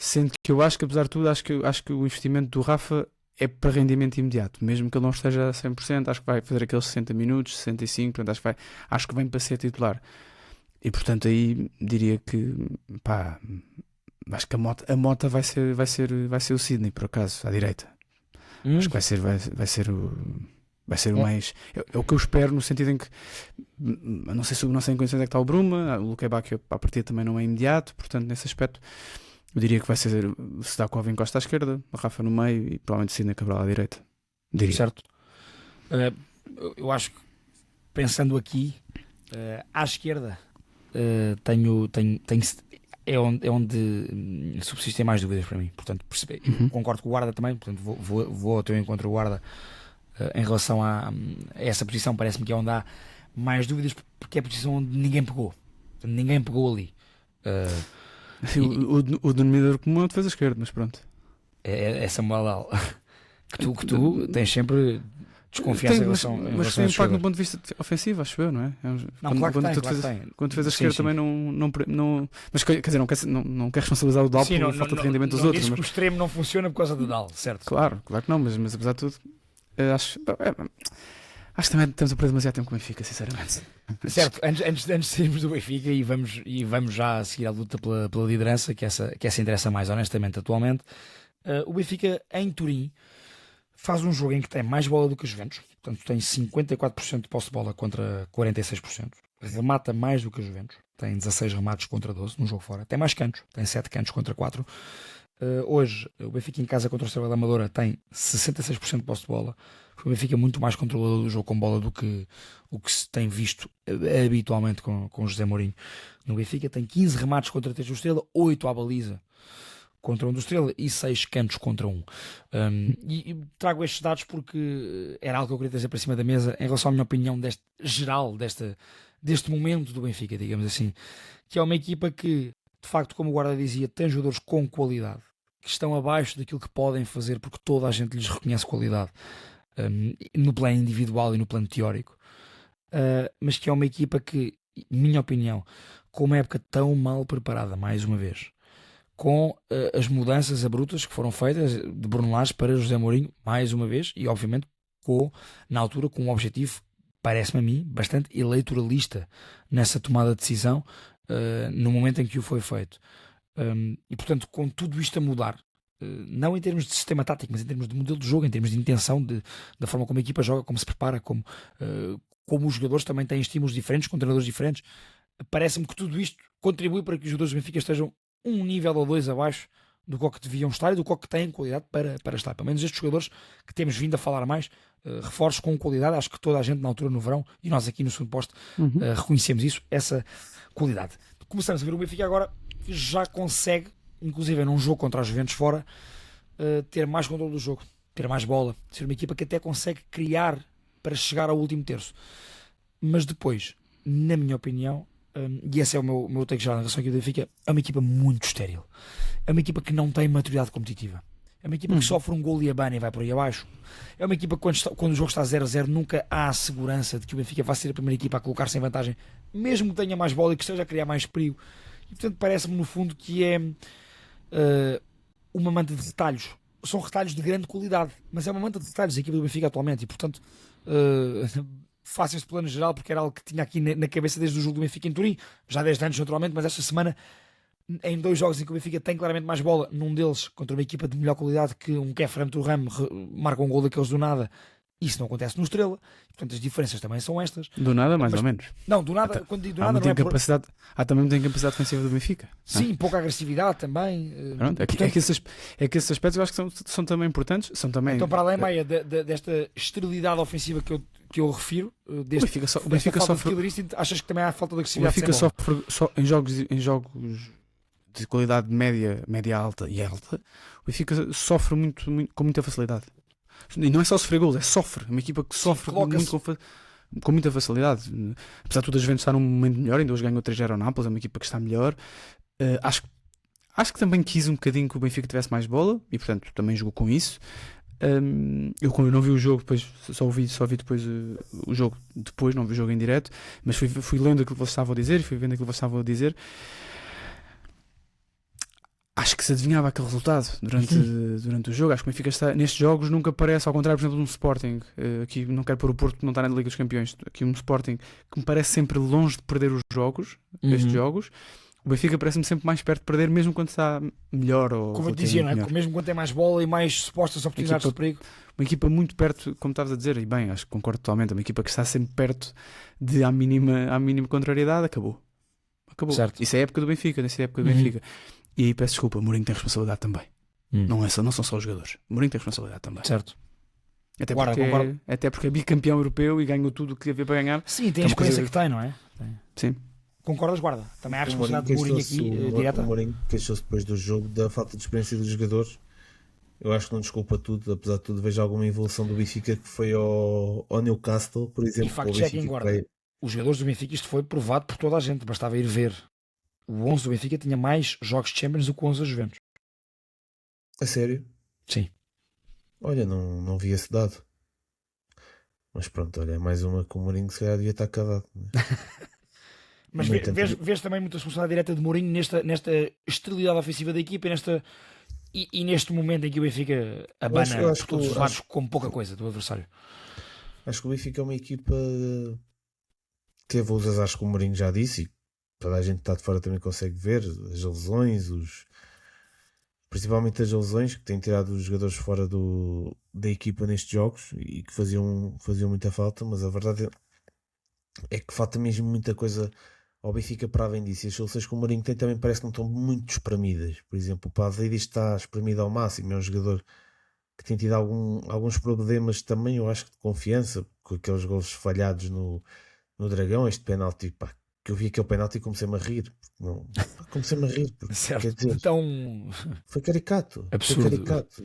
Sendo que eu acho que, apesar de tudo, acho que o investimento do Rafa é para rendimento imediato. Mesmo que ele não esteja a 100%, acho que vai fazer aqueles 60 minutos, 65, portanto acho que vem para ser titular. E portanto aí diria que, pá, acho que a Mota vai ser o Sidney, por acaso, à direita. Acho que vai ser o mais... É o que eu espero, no sentido em que não sei em condições é que está o Bruma, o Lukebakio a partir também não é imediato, portanto nesse aspecto eu diria que vai ser o Sudakov encosta à esquerda, o Rafa no meio e provavelmente o Sidney Cabral à direita. Diria. Certo. Eu acho que, pensando aqui, à esquerda, é onde subsistem mais dúvidas para mim. Portanto, concordo com o Guarda também. Portanto, vou ao teu encontro, Guarda, em relação a essa posição. Parece-me que é onde há mais dúvidas, porque é a posição onde ninguém pegou. Portanto, ninguém pegou ali. O denominador comum é o defesa esquerda, mas pronto. É Samuel Dal. que tu tens sempre desconfiança em relação mas tem impacto no ponto de vista ofensivo, acho eu, não é? Quando defesa esquerda também não. Mas quer dizer, não quer responsabilizar o Dal pela falta de rendimento dos outros. Mas que o extremo não funciona por causa do Dal, certo? Claro que não, mas apesar de tudo, acho que também estamos a perder demasiado tempo com o Benfica, sinceramente. Certo, antes de sairmos do Benfica e vamos já seguir a luta pela liderança, que essa interessa mais honestamente atualmente. O Benfica em Turim faz um jogo em que tem mais bola do que os Juventus, portanto tem 54% de posse de bola contra 46%, remata mais do que os Juventus, tem 16 remates contra 12 no jogo fora, tem mais cantos, tem 7 cantos contra 4. Hoje o Benfica em casa contra o Estrela da Amadora tem 66% de posse de bola. O Benfica muito mais controlador do jogo com bola do que o que se tem visto habitualmente com José Mourinho. No Benfica tem 15 remates contra 3 do Estrela, 8 à baliza contra 1 do Estrela e 6 cantos contra 1. E trago estes dados porque era algo que eu queria trazer para cima da mesa em relação à minha opinião deste momento do Benfica, digamos assim, que é uma equipa que, de facto, como o Guarda dizia, tem jogadores com qualidade, que estão abaixo daquilo que podem fazer porque toda a gente lhes reconhece qualidade. No plano individual e no plano teórico, mas que é uma equipa que, minha opinião, com uma época tão mal preparada, mais uma vez, com as mudanças abruptas que foram feitas de Bruno Lage para José Mourinho, mais uma vez, e obviamente na altura com um objetivo, parece-me a mim, bastante eleitoralista nessa tomada de decisão, no momento em que o foi feito. E portanto, com tudo isto a mudar, não em termos de sistema tático, mas em termos de modelo de jogo, em termos de intenção, da forma como a equipa joga, como se prepara, como os jogadores também têm estímulos diferentes, com treinadores diferentes, parece-me que tudo isto contribui para que os jogadores do Benfica estejam um nível ou dois abaixo do que deviam estar e do que têm qualidade para estar. Pelo menos estes jogadores que temos vindo a falar mais, reforços com qualidade, acho que toda a gente na altura no verão, e nós aqui no segundo posto reconhecemos isso, essa qualidade. Começamos a ver o Benfica agora que já consegue, inclusive num jogo contra os Juventus fora, ter mais controle do jogo, ter mais bola, ser uma equipa que até consegue criar para chegar ao último terço. Mas depois, na minha opinião, e esse é o meu take geral em relação ao Benfica, é uma equipa muito estéril. É uma equipa que não tem maturidade competitiva. É uma equipa que sofre um gol e abana e vai por aí abaixo. É uma equipa que quando o jogo está 0-0 nunca há a segurança de que o Benfica vai ser a primeira equipa a colocar-se em vantagem, mesmo que tenha mais bola e que esteja a criar mais perigo. E portanto parece-me no fundo que é uma manta de detalhes. São retalhos de grande qualidade, mas é uma manta de detalhes a equipa do Benfica atualmente. E portanto faço este plano geral porque era algo que tinha aqui na cabeça desde o jogo do Benfica em Turim, já há 10 anos naturalmente, mas esta semana em 2 jogos em que o Benfica tem claramente mais bola, num deles contra uma equipa de melhor qualidade, que um Kefram Turram marca um gol daqueles do nada. Isso não acontece no Estrela, portanto as diferenças também são estas. Do nada, mais ou menos. Não, do nada, quando digo do nada, não é capacidade, também tem capacidade defensiva do Benfica. Sim, pouca agressividade também. Pronto, portanto, é que esses aspectos eu acho que são também importantes. São também, então, para além, Maia, desta esterilidade ofensiva que eu refiro, o Benfica sofre. Achas que também há falta de agressividade? O Benfica sofre em jogos de qualidade média alta e alta. O Benfica sofre muito, com muita facilidade. E não é só sofrer gols, sofre. É uma equipa que sofre muito com muita facilidade. Apesar de todas as vezes estar num momento melhor, ainda hoje ganhou 3-0 ao Nápoles, é uma equipa que está melhor. Acho que também quis um bocadinho que o Benfica tivesse mais bola e portanto também jogou com isso. Eu não vi o jogo, depois só vi depois o jogo depois, não vi o jogo em direto, mas fui lendo aquilo que vocês estavam a dizer e fui vendo aquilo que vocês estavam a dizer. Acho que se adivinhava aquele resultado durante o jogo. Acho que o Benfica está, nestes jogos nunca parece, ao contrário, por exemplo, de um Sporting, aqui não quero pôr o Porto que não está na Liga dos Campeões, aqui um Sporting que me parece sempre longe de perder os jogos, estes jogos. O Benfica parece-me sempre mais perto de perder, mesmo quando está melhor. Ou como eu dizia, não é? Mesmo quando tem mais bola e mais supostas oportunidades de perigo. Uma equipa muito perto, como estavas a dizer, e bem, acho que concordo totalmente, uma equipa que está sempre perto de, à mínima contrariedade, acabou. Certo. Isso é a época do Benfica, nessa época do Benfica. E aí peço desculpa, Mourinho tem responsabilidade também. Não são só os jogadores. Mourinho tem responsabilidade também. Certo. Até porque é bicampeão europeu e ganhou tudo o que havia para ganhar. Sim, tem a experiência que tem, não é? Sim. Concordas, Guarda? Também há responsabilidade de Mourinho aqui, direta? O Mourinho queixou-se depois do jogo da falta de experiência dos jogadores. Eu acho que não desculpa tudo, apesar de tudo, vejo alguma evolução do Benfica que foi ao Newcastle, por exemplo. E fact-checking, Guarda. Os jogadores do Benfica, isto foi provado por toda a gente, bastava ir ver. O 11 do Benfica tinha mais jogos de Champions do que o 11 da Juventus. A sério? Sim. Olha, não vi esse dado. Mas pronto, olha, é mais uma que o Mourinho se calhar devia estar acabado. Mas vês também muita responsabilidade direta de Mourinho nesta esterilidade ofensiva da equipa e neste momento em que o Benfica abana por todos os lados com pouca coisa do adversário. Acho que o Benfica é uma equipa que teve os azares que o Mourinho já disse e toda a gente que está de fora também consegue ver as lesões, principalmente as lesões que têm tirado os jogadores fora da equipa nestes jogos e que faziam muita falta, mas a verdade é que falta mesmo muita coisa ao Benfica para além disso. E as soluções que o Mourinho tem também parece que não estão muito espremidas. Por exemplo, o Pavlidis está espremido ao máximo, é um jogador que tem tido alguns problemas também, eu acho que de confiança, com aqueles golos falhados no Dragão, este penalti, pá, que eu vi aquele penalti e comecei-me a rir. Comecei-me a rir. Porque, certo. Quer dizer, então... foi caricato. Absurdo. Foi caricato.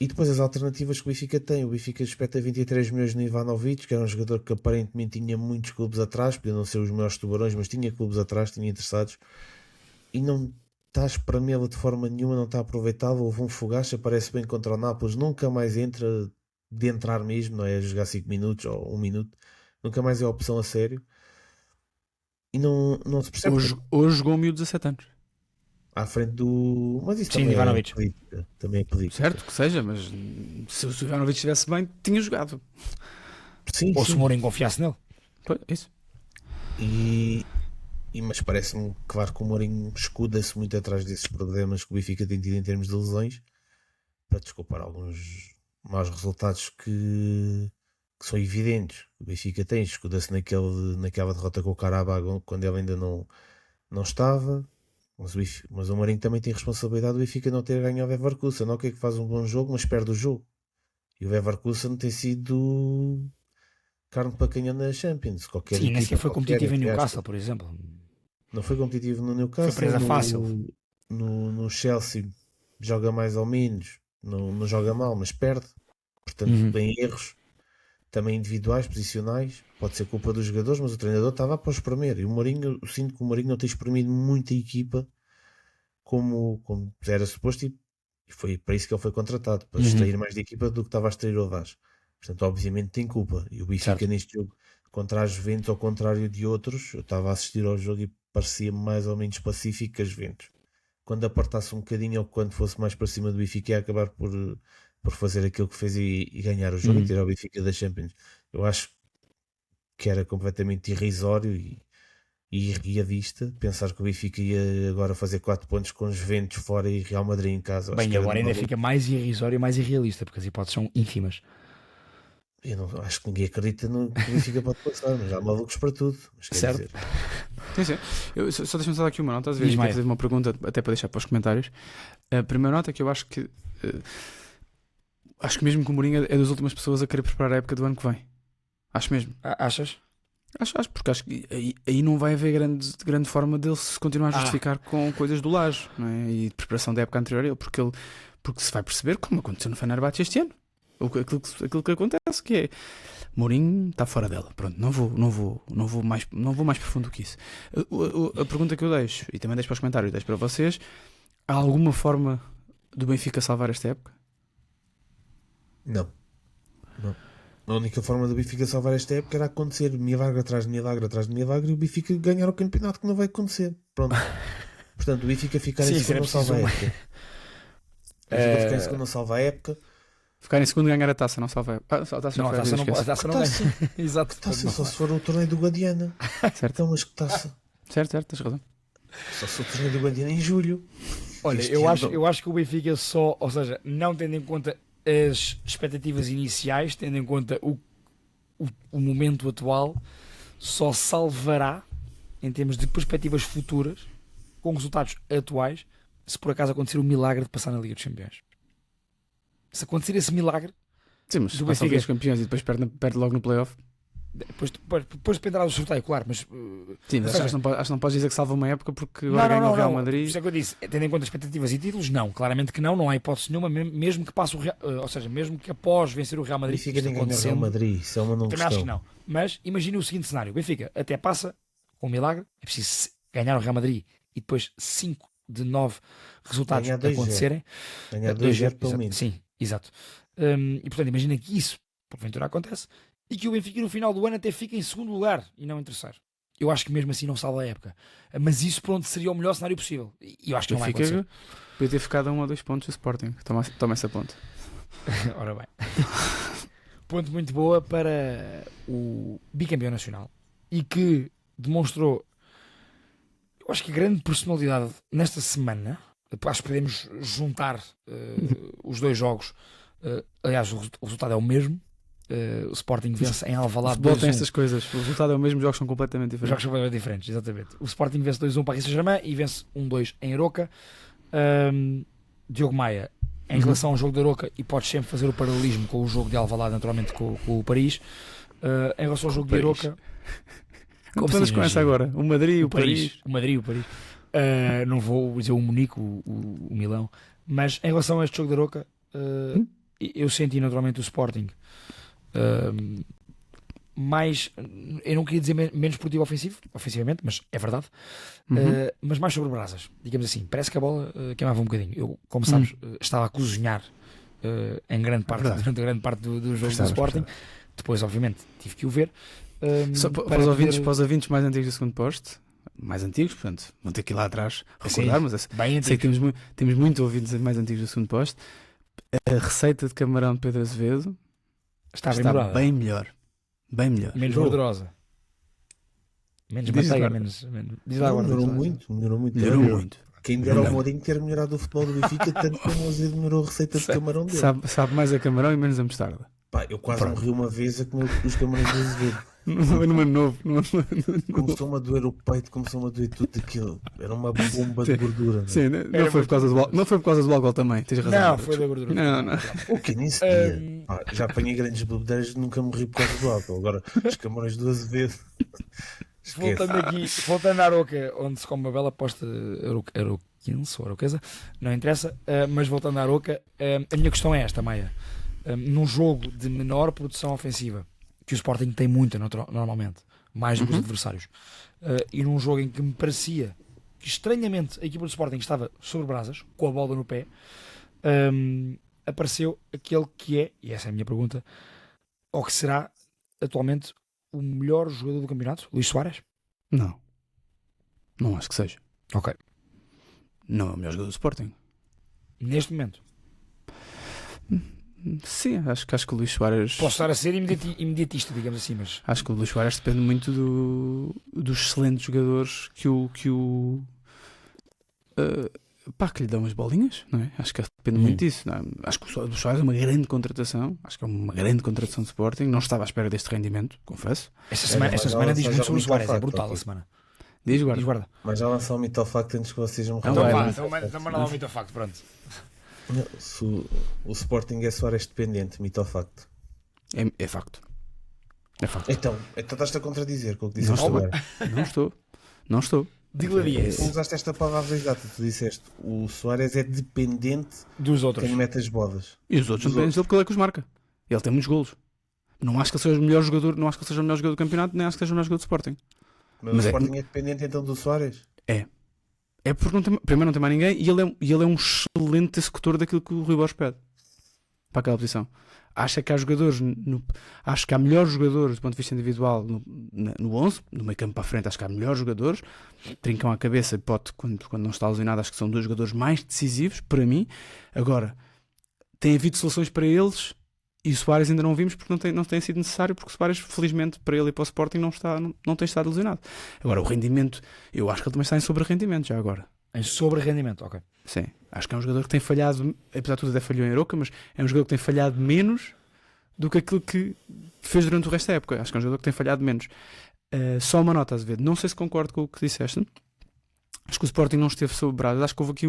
E depois as alternativas que o Benfica tem. O Benfica espeta 23 milhões no Ivanovic, que era um jogador que aparentemente tinha muitos clubes atrás, podia não ser os maiores tubarões, mas tinha clubes atrás, tinha interessados. E não está a espremê-la de forma nenhuma, não está aproveitável. Houve um fogacho, aparece bem contra o Nápoles, nunca mais entra de entrar mesmo, não é? A jogar 5 minutos ou 1 minuto. nunca mais é opção a sério. E não se percebe Hoje jogou um miúdo de 17 anos. à frente do. Mas isso Sim, também Ivanovic. é política. Também é política. Certo que seja, mas se o Ivanovic estivesse bem, tinha jogado. Sim, Ou se o sim. Mourinho confiasse nele. Pois, isso. Mas parece-me, claro, que o Mourinho escuda-se muito atrás desses problemas que o Benfica tem tido em termos de lesões para desculpar alguns maus resultados que são evidentes. O Benfica tem, escuda-se naquela derrota com o Karabag quando ele ainda não estava. Mas o Mourinho também tem responsabilidade do Benfica não ter ganho ao Leverkusen. Não é que faz um bom jogo, mas perde o jogo. E o Leverkusen tem sido carne para canhão na Champions. Qualquer Sim, nem equipa, sequer foi qualquer, competitivo em entre Newcastle, aspas. por exemplo. Não foi competitivo no Newcastle. Foi presa fácil. No Chelsea joga mais ou menos. Não joga mal, mas perde. Portanto, Uhum. tem erros também individuais, posicionais. Pode ser culpa dos jogadores, mas o treinador estava para espremer. E o Mourinho, eu sinto que o Mourinho não tem espremido muita equipa como era suposto. E foi para isso que ele foi contratado, para Uhum. extrair mais da equipa do que estava a extrair o Vaz. Portanto, obviamente tem culpa. E o Benfica Certo. neste jogo contra a Juventus, ao contrário de outros, eu estava a assistir ao jogo e parecia mais ou menos pacífico que a Juventus. Quando apertasse um bocadinho ou quando fosse mais para cima do Benfica ia acabar por fazer aquilo que fez e ganhar o jogo e tirar o Benfica da Champions. Eu acho que era completamente irrisório e irrealista pensar que o Benfica ia agora fazer 4 pontos com os Juventus fora e Real Madrid em casa. Eu acho Bem, que era agora de ainda maluco. fica mais irrisório e mais irrealista, porque as hipóteses são ínfimas. Eu não, acho que ninguém acredita no que o Benfica pode passar, mas há malucos para tudo. Mas quer Certo. dizer, Sim. Só deixa-me só dar aqui uma nota. Às vezes Diz, quero Maia. fazer uma pergunta até para deixar para os comentários. A primeira nota é que eu acho que mesmo que o Mourinho é das últimas pessoas a querer preparar a época do ano que vem. Acho mesmo. Achas? Porque acho que aí não vai haver grande forma dele se continuar a justificar com coisas do Laje, não é? E de preparação da época anterior a ele, porque se vai perceber como aconteceu no Fenerbahçe este ano. Aquilo que acontece que é Mourinho está fora dela. Pronto, não vou mais profundo que isso. A pergunta que eu deixo, e também deixo para os comentários, deixo para vocês: há alguma forma do Benfica salvar esta época? não. A única forma do Benfica salvar esta época era acontecer milagre atrás de milagre atrás de milagre e o Benfica ganhar o campeonato, que não vai acontecer. Pronto. Portanto, o Benfica ficar Sim, em isso era segundo não salva a preciso época. O Benfica ficar em segundo não salva a época. Ficar em segundo e ganhar a taça, não salva. A taça já Não, a foi, taça não, esquece. a taça não Taça. ganha. Exato. Taça, só se for o torneio do Guadiana. Certo. Então, mas que taça? Certo, tens razão. Só se for o torneio do Guadiana em julho. Olha, Este eu ano- acho que o Benfica só, ou seja, não tendo em conta as expectativas iniciais, tendo em conta o momento atual, só salvará em termos de perspectivas futuras, com resultados atuais, se por acaso acontecer o milagre de passar na Liga dos Campeões. Se acontecer esse milagre, Sim, mas Do passa Benfica. os campeões e depois perde logo no playoff. depois dependerá do sorteio, claro, mas Sim, mas Ou seja, acho que não podes dizer que salva uma época porque não, agora não, ganha o não, Real não. Por Madrid. isso é que eu disse, tendo em conta expectativas e títulos, não, claramente que não há hipótese nenhuma, mesmo que passe o Real, ou seja, mesmo que após vencer o Real O Madrid, Benfica isto tem que ganhar o Real acontecendo, Madrid. Isso é uma não também acho que questão. não. Mas imagine o seguinte cenário: o Benfica até passa com um milagre, é preciso ganhar o Real Madrid e depois 5 de 9 resultados Ganhar 2-0. acontecerem. Ganhar 2-0, 2-0 pelo exato. menos. Sim, exato. E portanto, imagina que isso, porventura, acontece e que o Benfica no final do ano até fica em segundo lugar e não em terceiro. Eu acho que mesmo assim não salva a época. Mas isso, pronto, seria o melhor cenário possível. E eu acho que não vai acontecer. Benfica podia ter ficado a 1 ou 2 pontos do Sporting. Toma essa ponta. Ora bem. Ponto muito boa para o bicampeão nacional e que demonstrou, eu acho que a grande personalidade nesta semana. Acho que podemos juntar os dois jogos. Aliás, o resultado é o mesmo. O Sporting vence em O Alvalade futebol tem 2-1. estas coisas. O resultado é o mesmo, os jogos são completamente Os diferentes. jogos são completamente diferentes, exatamente. O Sporting vence 2-1 para a Paris Saint-Germain e vence 1-2 em Aroca. Diogo Maia, em relação ao jogo de Aroca, e podes sempre fazer o paralelismo com o jogo de Alvalade, naturalmente com o Paris. Em relação ao jogo de Paris. Aroca, Como andas com essa agora? O Madrid e o Paris. o Madrid e o Paris. Não vou dizer o Munique, o Milão. Mas em relação a este jogo de Aroca, eu senti naturalmente o Sporting mais, eu não queria dizer menos produtivo ofensivamente, mas é verdade, mas mais sobre brasas, digamos assim. Parece que a bola queimava um bocadinho. Eu, como sabes, estava a cozinhar em grande parte, verdade. durante grande parte do jogo do Estavas, Sporting. Depois, obviamente, tive que o ver. Só para os ouvintes mais antigos do segundo posto, mais antigos, portanto, vão ter que ir lá atrás recordar, Sim, mas bem sei que antigo. temos muito ouvintes mais antigos do segundo posto. A receita de camarão de Pedro Azevedo Está bem está melhorada. bem melhor. Bem melhor. Menos gordurosa. Menos Diz manteiga, agora. menos. Diz lá agora. Melhorou diz lá. muito, melhorou muito. Melhorou muito. Quem dera ao Mourinho ter melhorado o futebol do Benfica, tanto como o Azevedo melhorou a receita de camarão dele. Sabe mais a camarão e menos a mostarda. Pá, eu quase morri uma vez a comer os camarões do Azevedo. Numa novo. Começou-me a doer o peito, começou-me a doer tudo aquilo. Era uma bomba de gordura. Não é? Sim, não foi por causa do álcool. Não foi por causa do álcool também, tens razão. Não, foi da gordura. Não. O que nem se dia. Pá, já apanhei grandes bebedeiras, nunca morri por causa do álcool. Agora, os camarões do Azevedo. Esquece. Voltando à Aroca, onde se come uma bela aposta aroquense ou aroquesa, não interessa, mas voltando à Aroca, a minha questão é esta, Maia. Num jogo de menor produção ofensiva, que o Sporting tem muita normalmente, mais do que os adversários, e num jogo em que me parecia que estranhamente a equipa do Sporting estava sobre brasas, com a bola no pé, apareceu aquele que é, e essa é a minha pergunta, ou que será atualmente o melhor jogador do campeonato, Luís Soares? Não. Não acho que seja. Ok. Não é o melhor jogador do Sporting. Neste momento. Sim, acho que o Luís Soares. Posso estar a ser imediatista, digamos assim, mas Acho que o Luís Soares depende muito dos excelentes jogadores que lhe dão as bolinhas, não é? Acho que depende muito disso. Não é? Acho que o Luís Soares é uma grande contratação. Acho que é uma grande contratação do Sporting. Não estava à espera deste rendimento, confesso. esta semana diz muito sobre o Soares, é brutal ok. a semana. Diz Diz guarda. guarda. Mas já lançou o mito ao facto antes que vocês me Então resolvam. vai, então manda lá o mito ao facto, pronto. Se o Sporting é Soares dependente, mito ao facto. É facto. É facto. Então estás-te a contradizer com o que Não disseste estou. agora. Não estou. Diglaria Tu usaste esta palavra exata, tu disseste o Soares é dependente dos de outros. quem mete as bodas. E os outros Dos são dependentes dele porque ele é que os marca. Ele tem muitos golos. Não acho que ele seja o melhor jogador, não acho que ele seja o melhor jogador do campeonato, nem acho que seja o melhor jogador do Sporting. Mas Mas o é- Sporting é dependente então do Soares? É porque primeiro não tem mais ninguém e ele é um excelente executor daquilo que o Rui Borges pede para aquela posição. Acho que há jogadores, acho que há melhores jogadores do ponto de vista individual no 11, no meio campo para a frente. Acho que há melhores jogadores. Trincão à cabeça, quando não está alucinado, acho que são dois jogadores mais decisivos para mim. Agora, tem havido soluções para eles e o Soares ainda não vimos porque não tem sido necessário, porque o Soares, felizmente para ele e para o Sporting, não tem estado lesionado. Agora, o rendimento, eu acho que ele também está em sobre-rendimento já agora. Em sobre-rendimento, ok. Sim, acho que é um jogador que tem falhado, apesar de tudo, até falhou em Aroca, mas é um jogador que tem falhado menos do que aquilo que fez durante o resto da época. Acho que é um jogador que tem falhado menos. Só uma nota, Azevedo. Não sei se concordo com o que disseste. Acho que o Sporting não esteve sob brasas. Acho que houve aqui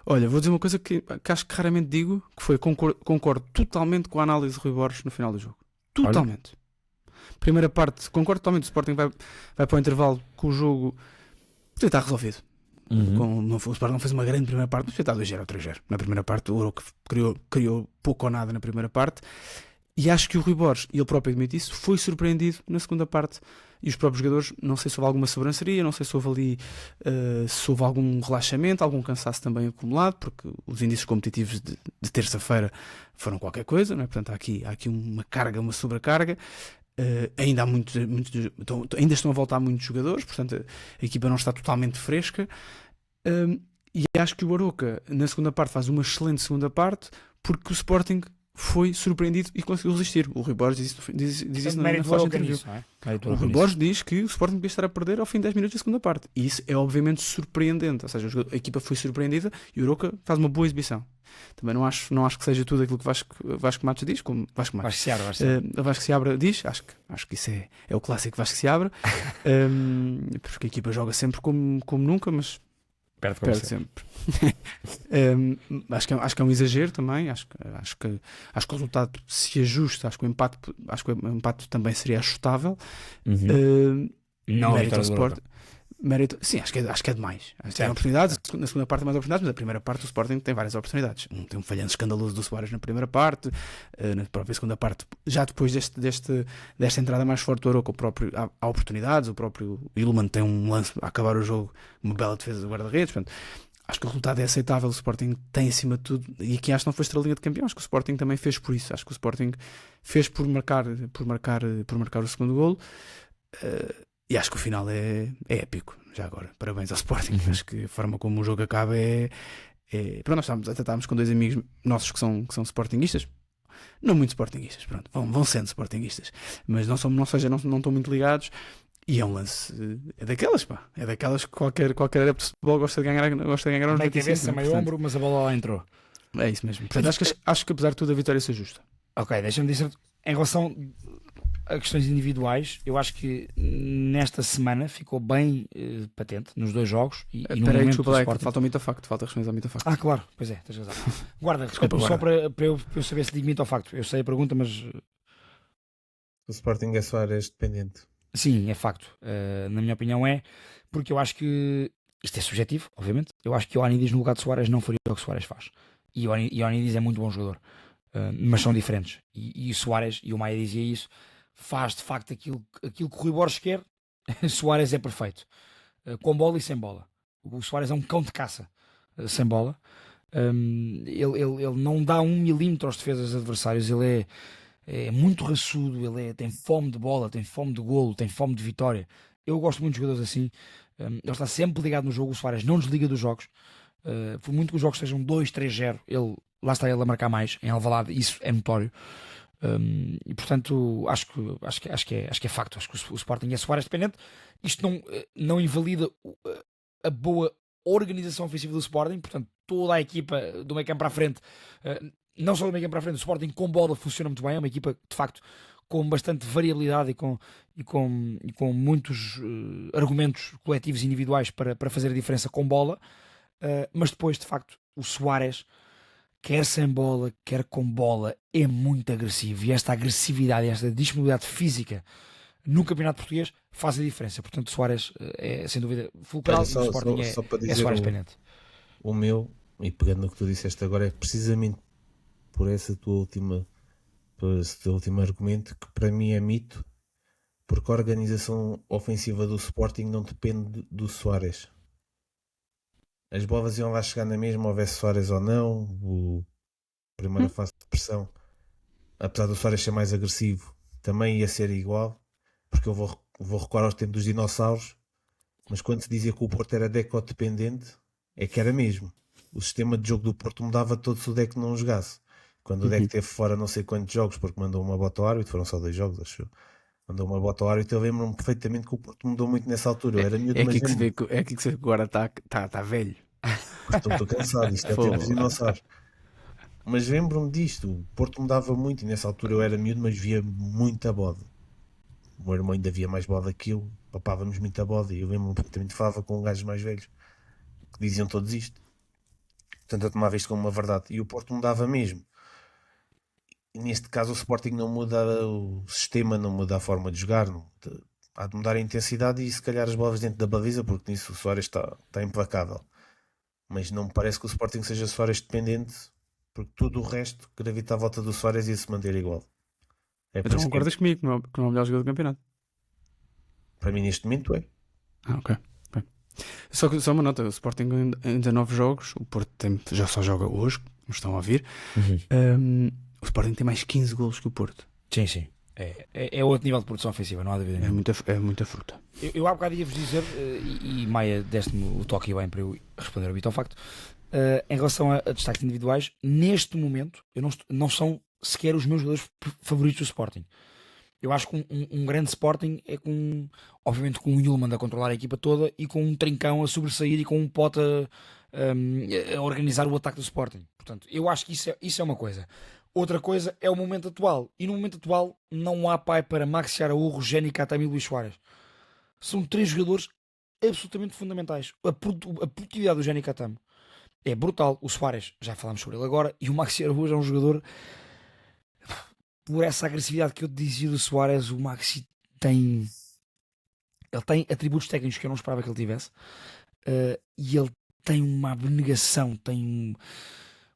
Olha, vou dizer uma coisa que acho que raramente digo, que foi concordo totalmente com a análise de Rui Borges no final do jogo. Totalmente. Primeira parte, concordo totalmente. O Sporting vai para o intervalo com o jogo. Podia estar resolvido. O Sporting não fez uma grande primeira parte, mas podia estar 2-0 ou 3-0. Na primeira parte, o Aroca criou pouco ou nada na primeira parte. E acho que o Rui Borges, e ele próprio admite isso, foi surpreendido na segunda parte. E os próprios jogadores, não sei se houve alguma sobranceria, não sei se houve ali se houve algum relaxamento, algum cansaço também acumulado, porque os índices competitivos de terça-feira foram qualquer coisa, não é? Portanto há aqui uma carga, uma sobrecarga. Ainda há ainda estão a voltar muitos jogadores, portanto a equipa não está totalmente fresca. E acho que o Aroca na segunda parte faz uma excelente segunda parte, porque o Sporting foi surpreendido e conseguiu resistir. O Rui Borges diz isso na flash interview. O Rui Borges diz que o Sporting podia estar a perder ao fim de 10 minutos da segunda parte. E isso é obviamente surpreendente. Ou seja, a equipa foi surpreendida e o Aroca faz uma boa exibição. Também não acho que seja tudo aquilo que Vasco Matos diz, como Vasco Seabra diz. Acho que isso é o clássico Vasco Seabra. Porque a equipa joga sempre como nunca, mas perde sempre. Acho que é um exagero também. Acho que o resultado se ajusta. Acho que o empate também seria ajustável. Não, mérito ao Sporting. Sim, acho que é demais. Tem oportunidades, na segunda parte mais oportunidades, mas na primeira parte o Sporting tem várias oportunidades. Tem um falhanço escandaloso do Soares na primeira parte, na própria segunda parte, já depois desta entrada mais forte do Aroca, há oportunidades. O próprio Ilman tem um lance a acabar o jogo, uma bela defesa do guarda-redes. Portanto, Acho que o resultado é aceitável. O Sporting tem acima de tudo, e aqui acho que não foi estrelinha de campeão. Acho que o Sporting também fez por isso. Acho que o Sporting fez por marcar o segundo golo. E acho que o final é épico. Já agora, parabéns ao Sporting. Acho que a forma como o jogo acaba pronto, nós estávamos com dois amigos nossos que são sportinguistas. Não muito sportinguistas, pronto, vão sendo sportinguistas, mas não estão muito ligados. E é um lance, é daquelas que qualquer adepto de futebol gosta de ganhar uns Meio 95, cabeça, meio portanto, ombro, mas a bola lá entrou. é isso mesmo. Portanto, acho que apesar de tudo a vitória ser justa. Ok, deixa-me dizer, em relação a questões individuais, eu acho que nesta semana ficou bem patente nos dois jogos. E no Peraí, momento desculpa do lá, Sporting... falta o Mitofacto, falta responder ao Mitofacto. Ah, claro, pois é, tens razão. Guarda, desculpa, só para eu saber se digo mito ou facto. Eu sei a pergunta, mas O Sporting é Soares dependente. sim, é facto. Na minha opinião é, porque eu acho que isto é subjetivo, obviamente. Eu acho que o Ioannidis no lugar de Soares não faria o que o Soares faz. E o Ioannidis é muito bom jogador, mas são diferentes. E o Soares, e o Maia dizia isso, faz de facto aquilo que o Rui Borges quer. Soares é perfeito, com bola e sem bola. O Soares é um cão de caça sem bola. Ele não dá 1 milímetro aos defesas adversários. Ele é muito raçudo, tem fome de bola, tem fome de golo, tem fome de vitória. Eu gosto muito de jogadores assim. Ele está sempre ligado no jogo. O Soares não desliga dos jogos. Por muito que os jogos sejam 2-3-0, lá está ele a marcar mais em Alvalade. Isso é notório. E portanto acho que é facto. Acho que o Sporting é Soares dependente. Isto não invalida a boa organização ofensiva do Sporting. Portanto, toda a equipa do meio campo para a frente, não só do meio campo para a frente, o Sporting com bola funciona muito bem. É uma equipa de facto com bastante variabilidade e com muitos argumentos coletivos e individuais para fazer a diferença com bola. Mas depois de facto o Soares, quer sem bola, quer com bola, é muito agressivo. E esta agressividade, esta disponibilidade física no Campeonato Português faz a diferença. Portanto, Soares é sem dúvida fulcral. Olha, E o Sporting só para é dizer Soares dependente. o meu, e pegando no que tu disseste agora, é precisamente por esse teu último argumento que para mim é mito, porque a organização ofensiva do Sporting não depende do Soares. As bolas iam lá chegar na mesma, houvesse Soares ou não. Primeira fase de pressão, apesar do Soares ser mais agressivo, também ia ser igual, porque eu vou recuar aos tempos dos dinossauros, mas quando se dizia que o Porto era deco-dependente, é que era mesmo. O sistema de jogo do Porto mudava todo se o Deco não jogasse. Quando o Deco teve fora não sei quantos jogos, porque mandou uma bota ao árbitro, foram só 2 jogos, acho eu. Mandou uma bota ao árbitro, eu lembro-me perfeitamente que o Porto mudou muito nessa altura. Eu era miúdo, É mas aqui que se vê que agora está velho. estou cansado, isto é tempos de dinossauros. Mas lembro-me disto, o Porto mudava muito e nessa altura eu era miúdo, mas via muita bode. O meu irmão ainda via mais bode que eu, papávamos muita bode e eu lembro-me perfeitamente, falava com gajos mais velhos que diziam todos isto. Portanto eu tomava isto como uma verdade e o Porto mudava mesmo. E neste caso o Sporting não muda o sistema, não muda a forma de jogar, há de mudar a intensidade e se calhar as bolas dentro da baliza, porque nisso o Soares está implacável. Mas não me parece que o Sporting seja Soares dependente, porque tudo o resto gravita à volta do Soares e ia se manter igual. É por Então isso que concordas comigo que não é o melhor jogador do campeonato? para mim neste momento é. Ok. Só uma nota, o Sporting ainda 9 jogos, o Porto já só joga hoje, como estão a ouvir. O Sporting tem mais 15 golos que o Porto. Sim. É outro nível de produção ofensiva, não há dúvida nenhuma. É muita fruta. Eu há bocado ia-vos dizer, e Maia deste-me o toque bem para eu responder ao Vitor Facto, em relação a destaques individuais, neste momento, não são sequer os meus jogadores favoritos do Sporting. Eu acho que um grande Sporting é obviamente com um Yulman a controlar a equipa toda e com um Trincão a sobressair e com um Pota a organizar o ataque do Sporting. Portanto, eu acho que isso é uma coisa. Outra coisa é o momento atual. E no momento atual não há pai para Maxi Araújo, Géni Catami e Luís Soares. São 3 jogadores absolutamente fundamentais. A produtividade do Géni Catami é brutal. O Soares, já falámos sobre ele agora, e o Maxi Araújo é um jogador... Por essa agressividade que eu dizia do Soares, o Maxi tem atributos técnicos que eu não esperava que ele tivesse, e ele tem uma abnegação, tem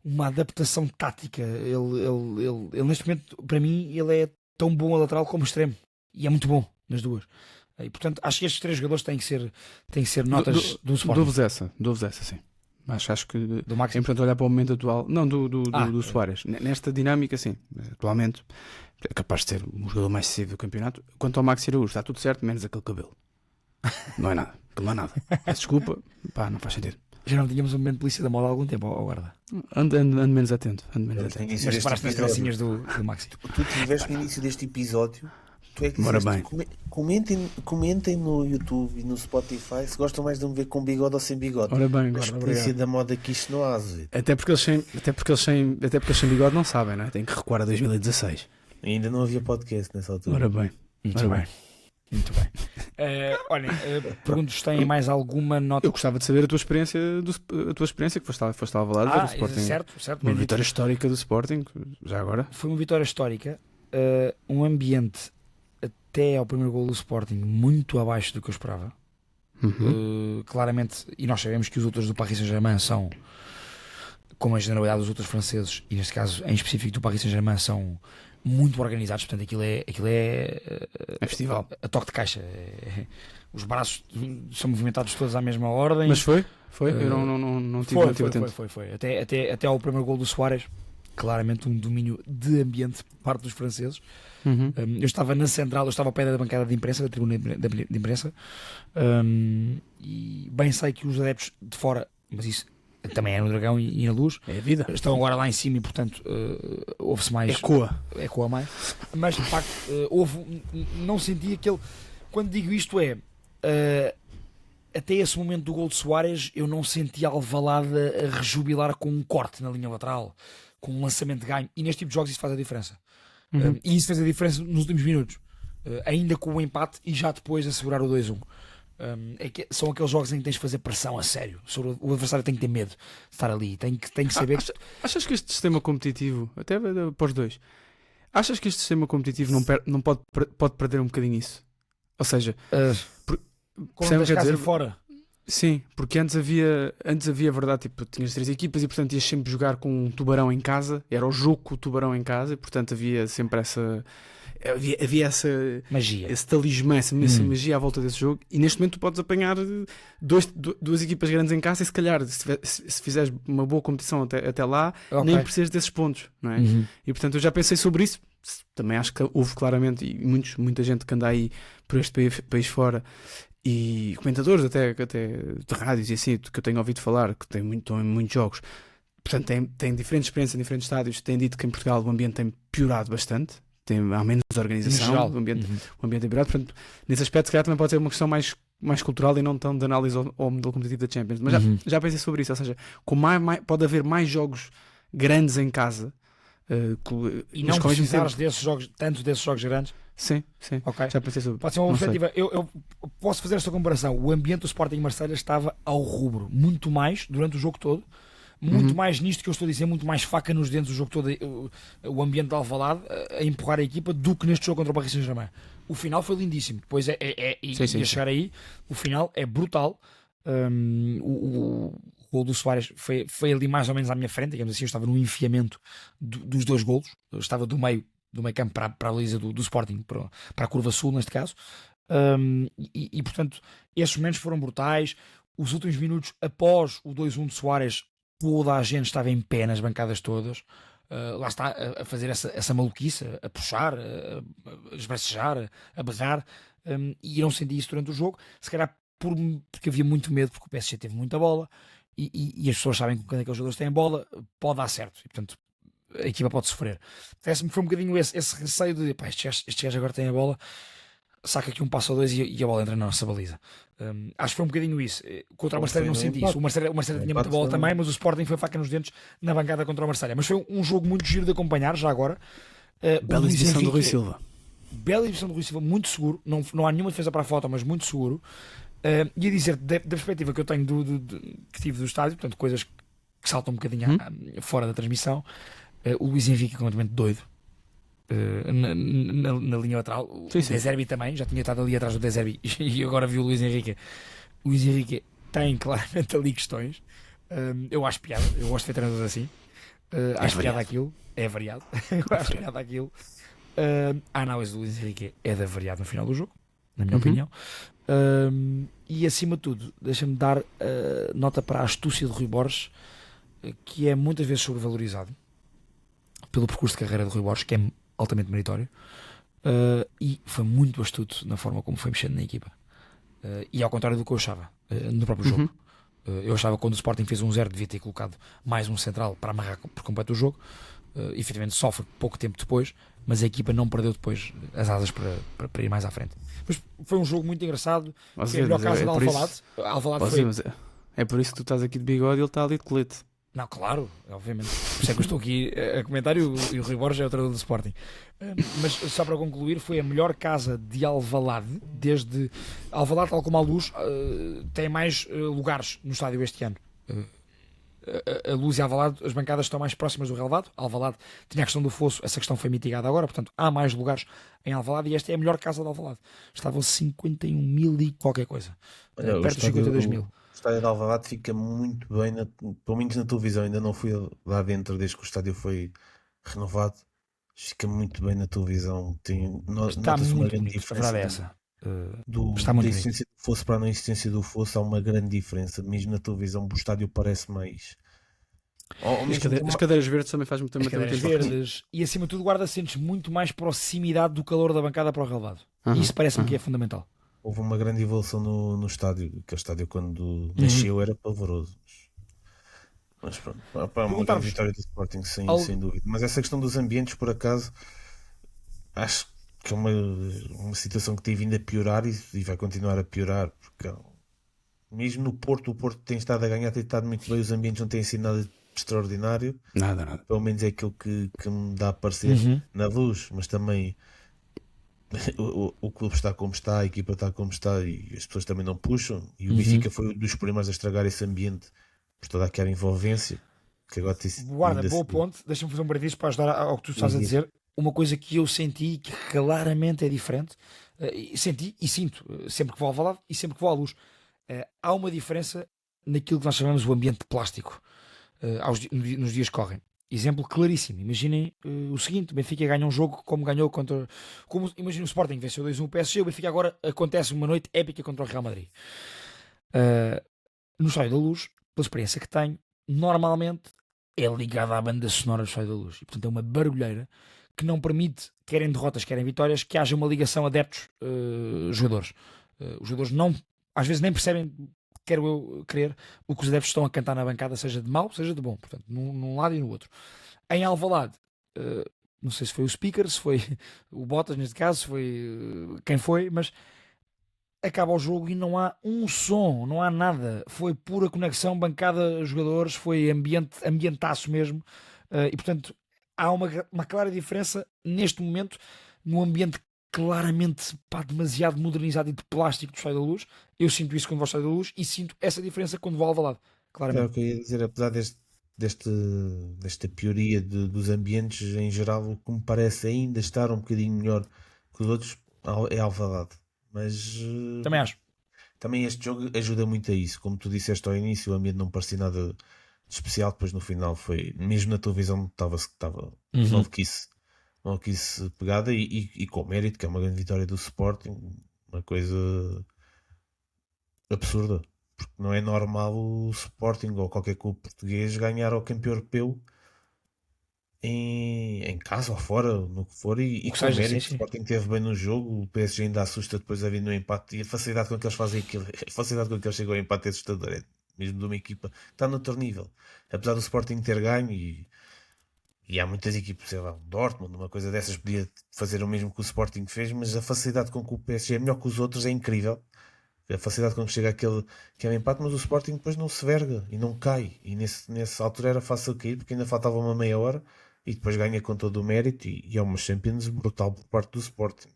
uma adaptação tática. Ele neste momento, para mim, ele é tão bom a lateral como extremo, e é muito bom nas duas. E portanto acho que estes 3 jogadores têm que ser notas do Sporting. Dou-vos essa, sim. Acho que Do Maxi? é importante olhar para o momento atual. Não, do Ah, Suárez. Nesta dinâmica, sim. Atualmente é capaz de ser o jogador mais decisivo do campeonato. Quanto ao Maxi Araújo, está tudo certo, menos aquele cabelo. Não é nada. Aquilo não é nada. Peço desculpa. Pá, não faz sentido. Já não tínhamos um momento de polícia da moda há algum tempo, ó guarda. Ando menos atento. Ando menos No atento. início Mas deste reparaste nas episódio, trancinhas do Maxi. tu tiveste no início deste episódio, tu é que Ora disseste, bem. comentem no YouTube e no Spotify se gostam mais de me ver com bigode ou sem bigode. Ora bem, A guarda, experiência obrigado. da moda que isto não há, Zé. Até porque eles sem bigode não sabem, não é? Tem que recuar a 2016. Ainda não havia podcast nessa altura. Ora bem. Muito Ora bem. bem. Muito bem. Olhem, pergunto se têm mais alguma nota. Eu gostava de saber a tua experiência, que foste a Alvalade ver o Sporting. certo. Uma vitória histórica do Sporting, já agora. Foi uma vitória histórica. Um ambiente até ao primeiro gol do Sporting muito abaixo do que eu esperava. Claramente, e nós sabemos que os outros do Paris Saint-Germain são, como a generalidade dos outros franceses, e neste caso em específico do Paris Saint-Germain, são muito organizados. Portanto, aquilo é festival. a toque de caixa. Os braços são movimentados todos à mesma ordem. Mas foi? Eu não tive atento. Foi. Até ao primeiro gol do Suárez, claramente um domínio de ambiente por parte dos franceses. Eu estava na central, eu estava ao pé da bancada de imprensa, da tribuna de imprensa, e bem sei que os adeptos de fora, mas isso também é no Dragão e na Luz, É a vida. estão agora lá em cima e portanto ouve-se mais, ecoa mais, mas de facto não senti aquele, quando digo isto até esse momento do gol de Suárez eu não senti a Alvalade a rejubilar com um corte na linha lateral, com um lançamento de ganho, e neste tipo de jogos isso faz a diferença. E isso fez a diferença nos últimos minutos, ainda com o empate e já depois assegurar o 2-1. São aqueles jogos em que tens de fazer pressão a sério sobre o adversário, tem que ter medo de estar ali, tem que saber. Achas que este sistema competitivo, até para os dois, achas que este sistema competitivo não pode perder um bocadinho isso? Ou seja, Como das quer casas dizer, de fora. sim, porque antes havia verdade, tipo, tinhas 3 equipas e portanto ias sempre jogar com um Tubarão em casa, era o jogo com o Tubarão em casa, e portanto havia sempre essa Magia. esse talismã, essa magia à volta desse jogo, e neste momento tu podes apanhar duas equipas grandes em casa e se calhar se fizeres uma boa competição até lá, nem precisas desses pontos, não é? E portanto eu já pensei sobre isso. Também acho que houve claramente e muita gente que anda aí por este país fora, e comentadores até de rádios e assim, que eu tenho ouvido falar, que estão em muitos jogos, portanto têm diferentes experiências em diferentes estádios, têm dito que em Portugal o ambiente tem piorado bastante, há menos organização, o ambiente é piorado, portanto nesse aspecto se calhar também pode ser uma questão mais cultural e não tão de análise ao modelo competitivo da Champions, mas já pensei sobre isso, ou seja, pode haver mais jogos grandes em casa, e não precisares desses jogos, tanto desses jogos grandes. Sim, Okay. já pensei sobre. Pode ser uma perspectiva. Eu posso fazer esta comparação. O ambiente do Sporting Marselha estava ao rubro, muito mais durante o jogo todo, muito mais nisto que eu estou a dizer, muito mais faca nos dentes o jogo todo, o ambiente de Alvalade a empurrar a equipa do que neste jogo contra o Paris Saint-Germain. O final foi lindíssimo. Depois ia chegar aí, o final é brutal. O gol do Suárez foi ali mais ou menos à minha frente, digamos assim. Eu estava no enfiamento dos dois golos, eu estava do meio campo para a baliza do Sporting, para a curva sul neste caso, e portanto estes momentos foram brutais. Os últimos minutos após o 2-1 de Suárez, toda a gente estava em pé nas bancadas todas, lá está, a fazer essa maluquice, a puxar, a esbracejar, a berrar, e eu não senti isso durante o jogo, se calhar porque havia muito medo, porque o PSG teve muita bola, e as pessoas sabem que quando aqueles jogadores têm bola pode dar certo, e portanto a equipa pode sofrer. Parece-me que foi um bocadinho esse receio de estes gajos agora têm a bola, saca aqui um passo ou dois e a bola entra na nossa baliza. Acho que foi um bocadinho isso. Contra o Marselha não senti isso. O Marselha tinha muita bola também, mas o Sporting foi faca nos dentes na bancada contra o Marselha. Mas foi um jogo muito giro de acompanhar já agora. Bela exibição do Rui Silva. Bela exibição do Rui Silva, muito seguro. Não há nenhuma defesa para a foto, mas muito seguro. E a dizer, da perspectiva que eu tenho que tive do estádio, portanto, coisas que saltam um bocadinho fora da transmissão, o Luís Henrique é completamente doido na linha lateral. O De Zerbi também, já tinha estado ali atrás do De Zerbi e agora vi o Luís Henrique. O Luís Henrique tem claramente ali questões. Eu acho piada, eu gosto de ver treinadores assim. Acho piada aquilo, é variado. Eu acho piada aquilo. A análise do Luís Henrique é da variado no final do jogo. na minha opinião. E acima de tudo, deixa-me dar nota para a astúcia de Rui Borges, que é muitas vezes sobrevalorizado pelo percurso de carreira de Rui Borges, que é altamente meritório, e foi muito astuto na forma como foi mexendo na equipa. E ao contrário do que eu achava no próprio jogo. Eu achava que quando o Sporting fez 1-0 devia ter colocado mais um central para amarrar por completo o jogo. Efetivamente sofre pouco tempo depois, mas a equipa não perdeu depois as asas para ir mais à frente. Mas foi um jogo muito engraçado. Foi a melhor casa de Alvalade. Alvalade foi... Mas é por isso que tu estás aqui de bigode e ele está ali de colete. Não, claro, obviamente. Por isso é que eu estou aqui a comentar e o Rui Borges é o treinador do Sporting. Mas só para concluir, foi a melhor casa de Alvalade desde... Alvalade, tal como a Luz, tem mais lugares no estádio este ano. A Luz e Alvalade, as bancadas estão mais próximas do relevado. Alvalade tinha a questão do fosso, essa questão foi mitigada agora, portanto há mais lugares em Alvalade e esta é a melhor casa de Alvalade. Estavam 51 mil e qualquer coisa. Olha, perto dos 52 mil. O estádio de Alvalade fica muito bem, pelo menos na televisão. Ainda não fui lá dentro desde que o estádio foi renovado. Fica muito bem na televisão. Está muito bonito, a verdade é essa. Está da muito existência do fosso para a não existência do fosso há uma grande diferença. Mesmo na televisão o estádio parece mais... As cadeiras verdes também faz muito As cadeiras verdes e acima de tudo guarda-sentes muito mais proximidade do calor da bancada para o relevado. E isso parece-me que é fundamental. Houve uma grande evolução no estádio. Aquele estádio quando nasceu era pavoroso. Mas pronto, uma grande vitória do Sporting sem dúvida. Mas essa questão dos ambientes, por acaso, acho que é uma situação que tem vindo a piorar e vai continuar a piorar, porque mesmo no Porto, o Porto tem estado a ganhar, tem estado muito bem, os ambientes não têm sido nada extraordinário. Nada. Pelo menos é aquilo que me dá a parecer na Luz, mas também o clube está como está, a equipa está como está e as pessoas também não puxam. E o Benfica foi um dos primeiros a estragar esse ambiente por toda aquela envolvência. Que agora Guarda, bom ponto. Deixa-me fazer um breve para ajudar ao que tu estás a dizer. Uma coisa que eu senti que claramente é diferente, senti e sinto sempre que vou ao Alvalade e sempre que vou à Luz, há uma diferença naquilo que nós chamamos o ambiente plástico nos dias que correm. Exemplo claríssimo. Imaginem o seguinte: o Benfica ganha um jogo como ganhou imagina o Sporting venceu 2-1 o PSG, o Benfica agora acontece uma noite épica contra o Real Madrid. No Estádio da Luz, pela experiência que tenho, normalmente é ligado à banda sonora do Estádio da Luz. E portanto é uma barulheira que não permite, quer em derrotas, quer em vitórias, que haja uma ligação adeptos-jogadores. Os jogadores não, às vezes nem percebem, quero eu crer, o que os adeptos estão a cantar na bancada, seja de mau, seja de bom. Portanto, num lado e no outro. Em Alvalade, não sei se foi o speaker, se foi o Bottas neste caso, se foi quem foi, mas acaba o jogo e não há um som, não há nada. Foi pura conexão, bancada, jogadores, foi ambientaço mesmo. E portanto, há uma clara diferença neste momento no ambiente claramente demasiado modernizado e de plástico do Estádio da Luz. Eu sinto isso quando vou ao Estádio da Luz e sinto essa diferença quando vou ao Alvalade, claramente. É o que eu ia dizer, apesar desta pioria dos ambientes em geral, o que me parece ainda estar um bocadinho melhor que os outros é Alvalade. Mas também acho. Também este jogo ajuda muito a isso. Como tu disseste ao início, o ambiente não parecia nada de especial, depois no final foi, mesmo na televisão estava maluquice pegada e com mérito, que é uma grande vitória do Sporting, uma coisa absurda, porque não é normal o Sporting ou qualquer clube português ganhar ao campeão europeu em casa ou fora, no que for, e com mérito. O Sporting esteve bem no jogo, o PSG ainda assusta depois a vir no empate, e a facilidade com que eles fazem aquilo, a facilidade com que eles chegam ao empate é assustadora, mesmo de uma equipa que está no outro nível, apesar do Sporting ter ganho e há muitas equipes, sei lá, o Dortmund, uma coisa dessas podia fazer o mesmo que o Sporting fez, mas a facilidade com que o PSG é melhor que os outros é incrível. A facilidade com que chega aquele empate, mas o Sporting depois não se verga e não cai, e nessa altura era fácil cair porque ainda faltava uma meia hora e depois ganha com todo o mérito e é uma Champions brutal por parte do Sporting.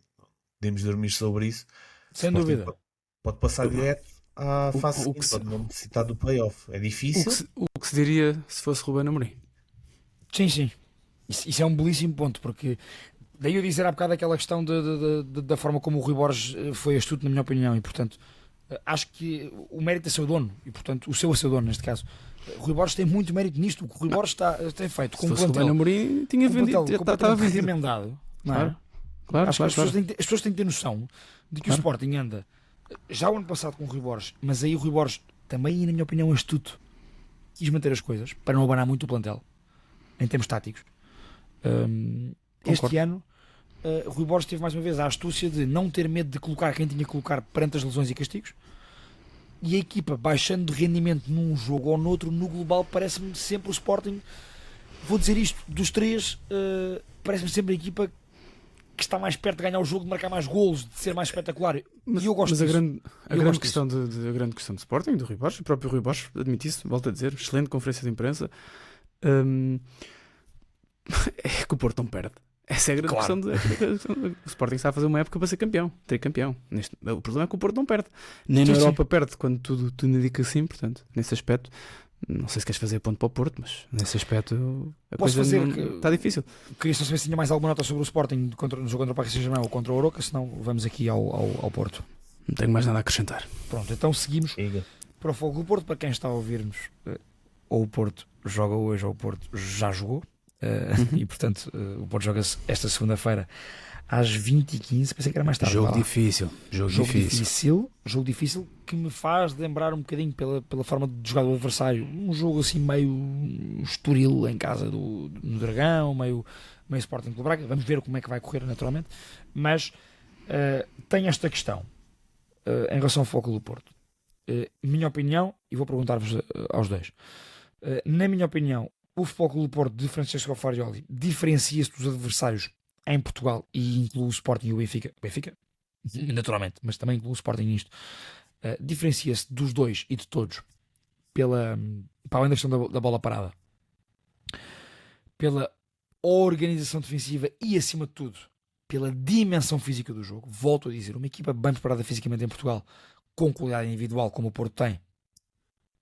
Podemos dormir sobre isso. Sem dúvida. Pode passar direto à fase seguinte, pode não necessitar do playoff. É difícil. O que se diria se fosse Ruben Amorim? Sim. Isso é um belíssimo ponto, porque daí eu dizer há bocado aquela questão da forma como o Rui Borges foi astuto, na minha opinião, e portanto acho que o mérito é seu dono, e portanto o seu dono neste caso. O Rui Borges tem muito mérito nisto. O que o Rui Borges tem feito com um plantel, Amorim tinha vendido, completamente remendado, não é? Claro, Acho claro, que as claro. pessoas têm que ter noção de que o Claro. Sporting anda já o ano passado com o Rui Borges, mas aí o Rui Borges também, na minha opinião, astuto, quis manter as coisas para não abanar muito o plantel em termos táticos. Este Concordo. ano, Rui Borges teve mais uma vez a astúcia de não ter medo de colocar quem tinha que colocar perante as lesões e castigos. E a equipa baixando de rendimento num jogo ou noutro, no global, parece-me sempre o Sporting. Vou dizer isto, dos três, parece-me sempre a equipa que está mais perto de ganhar o jogo, de marcar mais golos, de ser mais espetacular. E eu gosto Mas disso. a Eu grande gosto questão a grande questão do Sporting, do Rui Borges, o próprio Rui Borges admite isso, volto a dizer, excelente conferência de imprensa, é que o Porto não perde. Essa é a grande Claro. questão. O Sporting está a fazer uma época para ser campeão, tricampeão. O problema é que o Porto não perde. Nem Sim, na sim. Europa perde, quando tudo indica assim, portanto, nesse aspecto, não sei se queres fazer ponto para o Porto, mas nesse aspecto a Posso coisa fazer não- que- está difícil. Queria só saber se tinha mais alguma nota sobre o Sporting no jogo contra o Paris Saint-Germain ou contra o Oroca, senão vamos aqui ao Porto. Não tenho mais nada a acrescentar. Pronto, então seguimos Siga. para o Fogo do Porto. Para quem está a ouvir-nos, ou o Porto joga hoje ou o Porto já jogou. E portanto o Porto joga-se esta segunda-feira às 20h15. Pensei que era mais tarde. Jogo vá lá. difícil. Jogo difícil. Jogo difícil que me faz lembrar um bocadinho pela forma de jogar do adversário. Um jogo assim meio Estoril em casa no Dragão, meio Sporting Clube Braga. Vamos ver como é que vai correr naturalmente. Mas tem esta questão em relação ao Foco do Porto. Minha opinião, e vou perguntar-vos aos dois. Na minha opinião, o Futebol Clube do Porto de Francesco Farioli diferencia-se dos adversários em Portugal e inclui o Sporting e o Benfica. Benfica, naturalmente, mas também inclui o Sporting nisto. Diferencia-se dos dois e de todos para além da questão da bola parada, pela organização defensiva e, acima de tudo, pela dimensão física do jogo. Volto a dizer, uma equipa bem preparada fisicamente em Portugal, com qualidade individual como o Porto tem,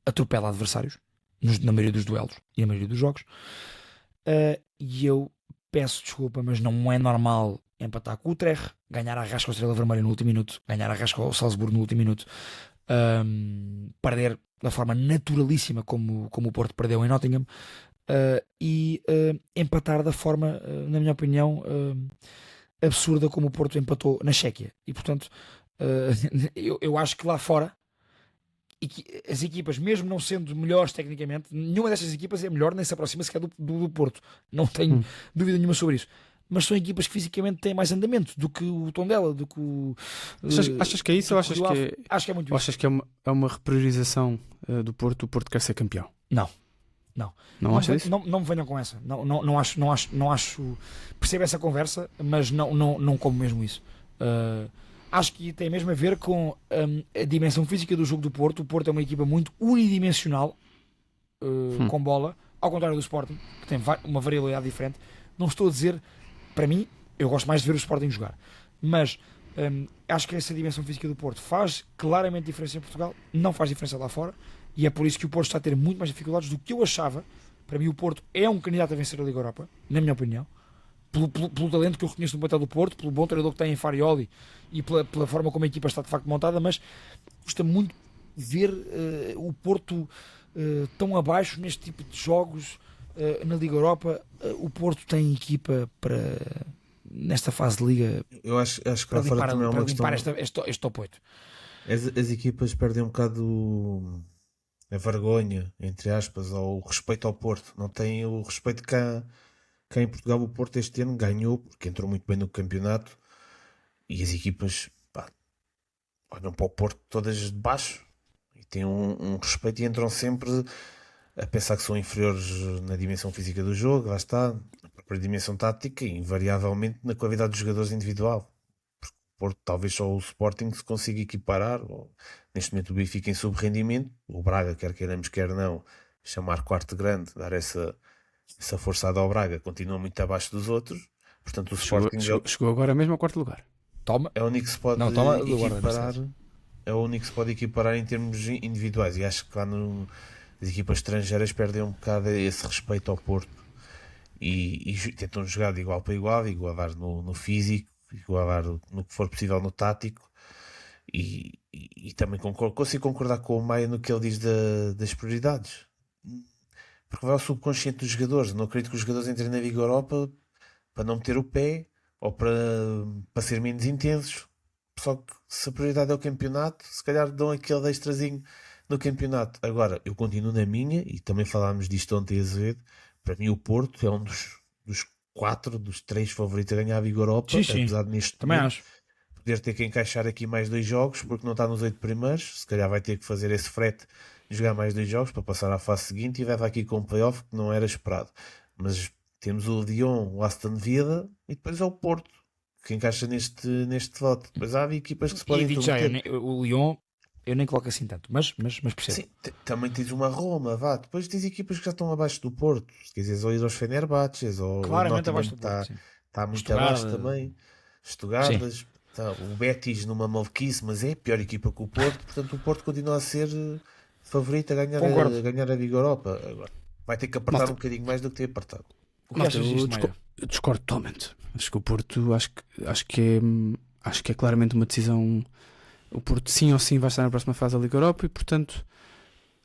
atropela adversários na maioria dos duelos e na maioria dos jogos. E eu peço desculpa, mas não é normal empatar com o Utrecht, ganhar a rasca ao Estrela Vermelha no último minuto, ganhar a rasca ao Salzburgo no último minuto, perder da forma naturalíssima como o Porto perdeu em Nottingham, e empatar da forma, na minha opinião, absurda como o Porto empatou na Chequia. E portanto, eu acho que lá fora as equipas, mesmo não sendo melhores tecnicamente, nenhuma destas equipas é melhor, nem se aproxima sequer do Porto. Não tenho dúvida nenhuma sobre isso. Mas são equipas que fisicamente têm mais andamento do que o Tondela, do que o... Achas que é isso ou achas que é, Acho que é muito ou isso. achas que é uma repriorização do Porto? O Porto quer ser campeão? Não. Não achas isso? Não me venham com essa. Não acho. Percebo essa conversa, mas não como mesmo isso. Acho que tem mesmo a ver com a dimensão física do jogo do Porto. O Porto é uma equipa muito unidimensional com bola, ao contrário do Sporting, que tem uma variabilidade diferente. Não estou a dizer, para mim, eu gosto mais de ver o Sporting jogar, mas acho que essa dimensão física do Porto faz claramente diferença em Portugal, não faz diferença lá fora, e é por isso que o Porto está a ter muito mais dificuldades do que eu achava. Para mim o Porto é um candidato a vencer a Liga Europa, na minha opinião, pelo talento que eu reconheço no plantel do Porto, pelo bom treinador que tem em Farioli e pela forma como a equipa está de facto montada, mas custa muito ver o Porto tão abaixo neste tipo de jogos na Liga Europa. O Porto tem equipa para, nesta fase de Liga, Eu acho que para lá fora limpar, também é para uma questão. limpar este top 8. As equipas perdem um bocado a vergonha, entre aspas, ou o respeito ao Porto. Não têm o respeito cá em Portugal. O Porto este ano ganhou, porque entrou muito bem no campeonato, e as equipas olham para o Porto todas de baixo e têm um respeito e entram sempre a pensar que são inferiores na dimensão física do jogo, lá está, na própria dimensão tática e invariavelmente na qualidade dos jogadores individual. Porque o Porto, talvez só o Sporting se consiga equiparar, ou, neste momento o Benfica em sub-rendimento, o Braga, quer queiramos quer não, chamar quarto grande, dar essa forçada ao Braga, continua muito abaixo dos outros. Portanto o Sporting Chegou agora mesmo ao quarto lugar. Toma. é o único que se pode Não, toma do guarda, equiparar. não É o único que se pode equiparar em termos individuais, e acho que lá as equipas estrangeiras perdem um bocado esse respeito ao Porto e tentam jogar de igual para igual, igualar no físico, igualar no que for possível no tático, e também consigo concordar com o Maia no que ele diz das prioridades, porque vai ao subconsciente dos jogadores. Não acredito que os jogadores entrem na Liga Europa para não meter o pé ou para ser menos intensos. Só que se a prioridade é o campeonato, se calhar dão aquele extrazinho no campeonato. Agora, eu continuo na minha, e também falámos disto ontem, Azevedo. Para mim o Porto é um dos 4, dos 3 favoritos a ganhar a Liga Europa, Sim, sim. apesar de neste Também momento acho. poder ter que encaixar aqui mais 2 jogos, porque não está nos 8 primeiros. Se calhar vai ter que fazer esse frete e jogar mais 2 jogos para passar à fase seguinte, e leva aqui com um playoff que não era esperado. Mas temos o Lyon, o Aston Villa e depois é o Porto que encaixa neste voto. Depois há equipas que se E podem digo já, intrometer. o Lyon eu nem coloco assim tanto, mas percebo. Sim, também tens uma Roma, vá. Depois tens equipas que já estão abaixo do Porto. Se quiseres, ou ir aos Fenerbahçes, ou Claramente o abaixo do Nottingham Porto, sim. está muito Stuttgart, abaixo também. Stuttgart, o Betis numa maluquice, mas é a pior equipa que o Porto. Portanto, o Porto continua a ser favorito a ganhar, Concordo. a ganhar a Liga Europa. Agora, vai ter que apertar Malta. um bocadinho mais do que tem apertado. O que Malta, achas eu disto, Maia? discordo totalmente. Acho que o Porto, acho que é claramente uma decisão. O Porto sim ou sim vai estar na próxima fase da Liga Europa e, portanto,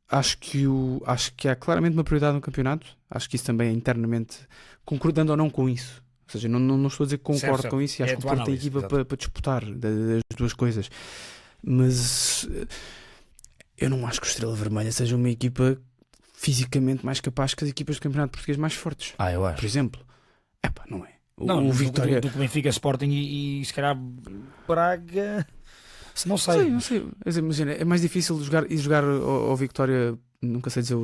acho que há claramente uma prioridade no campeonato. Acho que isso também é internamente, concordando ou não com isso. Ou seja, não estou a dizer que concordo Certo, com isso, e acho é a que o tua Porto tem análise, equipa exato. para disputar as duas coisas. Mas eu não acho que o Estrela Vermelha seja uma equipa fisicamente mais capaz que as equipas do campeonato português mais fortes. Eu acho. Por exemplo, não é. Não, o Vitória. do que Benfica, Sporting e se calhar Braga. Não Não sei. sei. Quer dizer, imagina, é mais difícil jogar ao Vitória, nunca sei dizer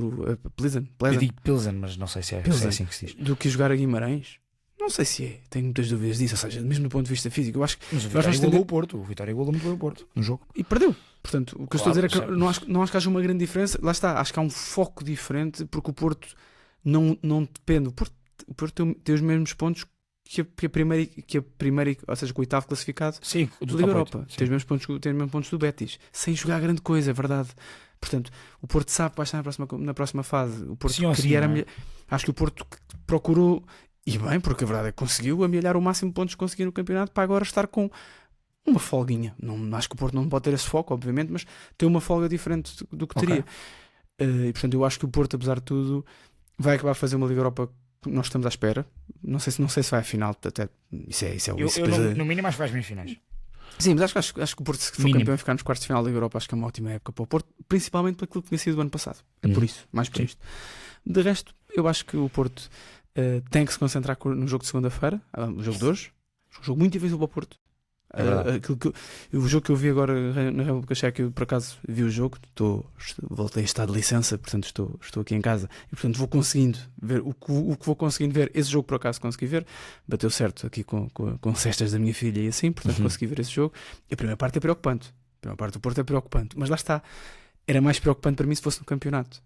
Pleasant, Eu digo Pilsen, mas não sei se é assim que se diz. do que jogar a Guimarães. Não sei se é. Tenho muitas dúvidas disso. Ou seja, mesmo do ponto de vista físico, eu acho que. Mas o nós Vitória vamos igualou entender- o Porto. O Vitória igualou muito bem o Porto no jogo. E perdeu. Portanto, o que eu estou a dizer é que certo. não acho que haja uma grande diferença. Lá está, acho que há um foco diferente, porque o Porto não depende. O Porto tem os mesmos pontos que a primeira, ou seja, que o oitavo classificado Sim, da do Liga top 8. Europa. Tem os mesmos pontos do Betis, sem jogar grande coisa, é verdade. Portanto, o Porto sabe que vai estar na próxima fase. O Porto Sim ou sim, queria não é? acho que o Porto procurou, e bem, porque a verdade é que conseguiu amelhar o máximo de pontos que conseguiu no campeonato para agora estar com uma folguinha. Não, acho que o Porto não pode ter esse foco, obviamente, mas tem uma folga diferente do que Ok. teria. E portanto, eu acho que o Porto, apesar de tudo, vai acabar a fazer uma Liga Europa que nós estamos à espera. Não sei se vai à final, até isso é Eu depois no mínimo acho que vais bem finais. Sim, mas acho que o Porto, se for Mínimo. campeão e ficar nos quartos de final da Liga Europa, acho que é uma ótima época para o Porto, principalmente por aquilo que tinha sido o ano passado. É por isso, mais por Sim. isto. De resto, eu acho que o Porto tem que se concentrar no jogo de segunda-feira, o jogo de hoje. Um jogo muito difícil para o Porto. É verdade. O jogo que eu vi agora na República Checa, eu por acaso vi o jogo, voltei a estar de licença, portanto estou aqui em casa e portanto vou conseguindo ver o que vou conseguindo ver. Esse jogo por acaso consegui ver, bateu certo aqui com cestas da minha filha e assim, portanto consegui ver esse jogo. E a primeira parte é preocupante, a primeira parte do Porto é preocupante, mas lá está, era mais preocupante para mim se fosse no campeonato.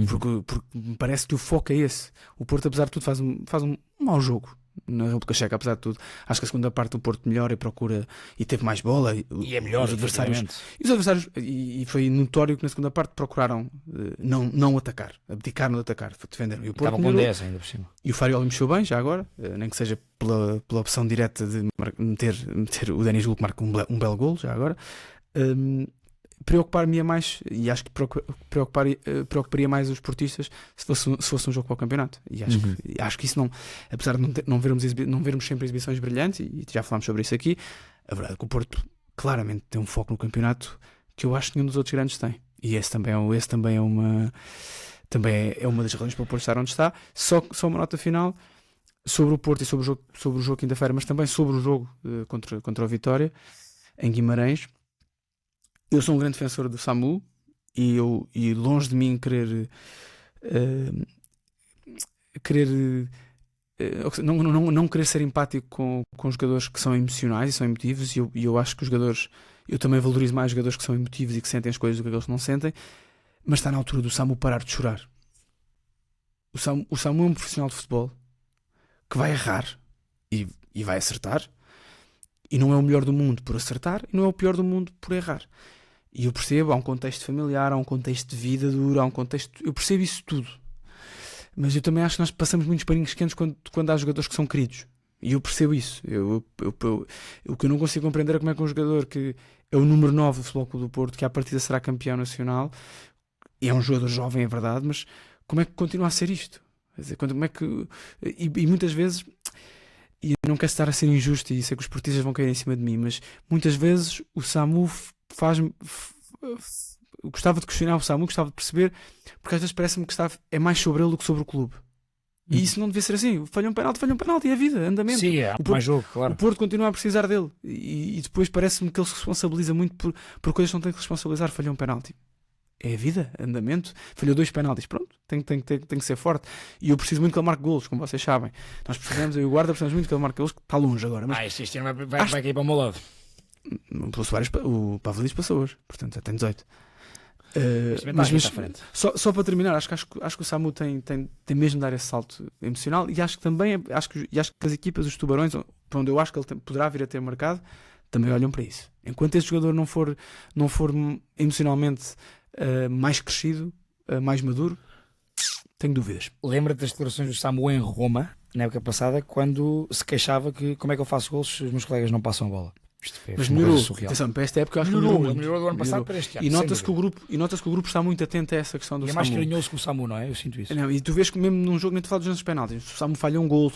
Porque me parece que o foco é esse. O Porto, apesar de tudo, faz um mau jogo na República Checa, apesar de tudo. Acho que a segunda parte do Porto melhora e procura e teve mais bola. E é melhor, os adversários, e foi notório que na segunda parte procuraram não atacar, abdicaram de atacar, defenderam. E o Porto Estava com melhorou. 10 ainda por cima. E o Farioli mexeu bem já agora, nem que seja pela opção direta de meter o Denis Gul, que marca um belo golo já agora. Preocupar-me mais, e acho que preocuparia mais os portistas se fosse um jogo para o campeonato. E acho que isso não, apesar de não vermos sempre exibições brilhantes, e já falámos sobre isso aqui, a verdade é que o Porto claramente tem um foco no campeonato que eu acho que nenhum dos outros grandes tem. E esse também é uma das razões para o Porto estar onde está. Só uma nota final sobre o Porto e sobre o jogo quinta-feira, mas também sobre o jogo contra o Vitória em Guimarães. Eu sou um grande defensor do Samu e longe de mim querer não querer ser empático com jogadores que são emocionais e são emotivos, e eu acho que os jogadores, eu também valorizo mais jogadores que são emotivos e que sentem as coisas do que aqueles que não sentem, mas está na altura do Samu parar de chorar. O Samu é um profissional de futebol que vai errar e vai acertar, e não é o melhor do mundo por acertar e não é o pior do mundo por errar. E eu percebo, há um contexto familiar, há um contexto de vida dura, eu percebo isso tudo. Mas eu também acho que nós passamos muitos paninhos quentes quando há jogadores que são queridos. E eu percebo isso. O que eu não consigo compreender é como é que um jogador que é o número 9 do Futebol Clube do Porto, que à partida será campeão nacional, e é um jogador jovem, é verdade, mas como é que continua a ser isto? Quer dizer, como é que... E muitas vezes... e eu não quero estar a ser injusto e sei que os portistas vão cair em cima de mim, mas muitas vezes o Samu faz-me. Eu gostava de questionar o Samu, gostava de perceber, porque às vezes parece-me que é mais sobre ele do que sobre o clube. E isso não devia ser assim. Falha um penalti, é a vida, andamento. Sim, é mais jogo, claro. O Porto continua a precisar dele. E depois parece-me que ele se responsabiliza muito por coisas que não tem que responsabilizar. Falhou um penalti. É a vida, andamento. Falhou 2 penaltis. Pronto, tem que ser forte. E eu preciso muito que ele marque golos, como vocês sabem. Nós precisamos, eu e o Guarda precisamos muito que ele marque golos, que está longe agora. Mas Este ano vai cair para o meu lado. O Pavlidis passou hoje, portanto já tem 18. Mas Só para terminar, acho que o Samu tem mesmo de dar esse salto emocional, e acho que também acho que as equipas, os Tubarões, para onde eu acho que ele poderá vir a ter marcado, também olham para isso. Enquanto esse jogador não for emocionalmente mais crescido, mais maduro, tenho dúvidas. Lembra-te das declarações do Samu em Roma, na época passada, quando se queixava que como é que eu faço golos se os meus colegas não passam a bola? Mas melhorou. Atenção, para esta época eu acho que melhorou do ano passado para este ano. E nota-se que o grupo está muito atento a essa questão do Samu. É mais carinhoso que o Samu, não é? Eu sinto isso. Não, e tu vês que mesmo num jogo nem te falo dos lances penaltis. Se o Samu falha um gol,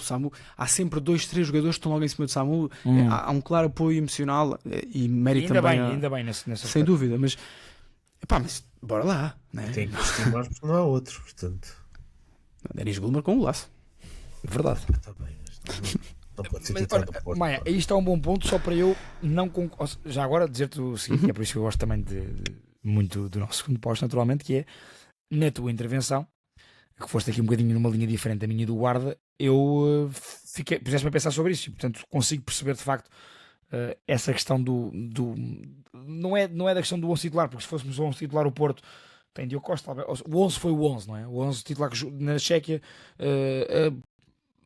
há sempre 2, 3 jogadores que estão logo em cima do Samu. Há um claro apoio emocional e mérito também. Ainda bem nessa sem dúvida, mas bora lá, né? Tem que estimar porque não há outro, portanto. Denis Gulmar com um laço. Verdade. Está bem, mas não pode ser titular do Porto. Maia, isto é um bom ponto, só para eu não já agora dizer-te o seguinte, é por isso que eu gosto também muito do nosso segundo posto, naturalmente, que é na tua intervenção, que foste aqui um bocadinho numa linha diferente da minha e do Guarda, eu puseste-me a pensar sobre isso, e portanto consigo perceber de facto essa questão não é da questão do 11 titular, porque se fôssemos o 11 titular o Porto tem Diogo Costa, o 11 foi o 11, não é? O 11 titular na Chequia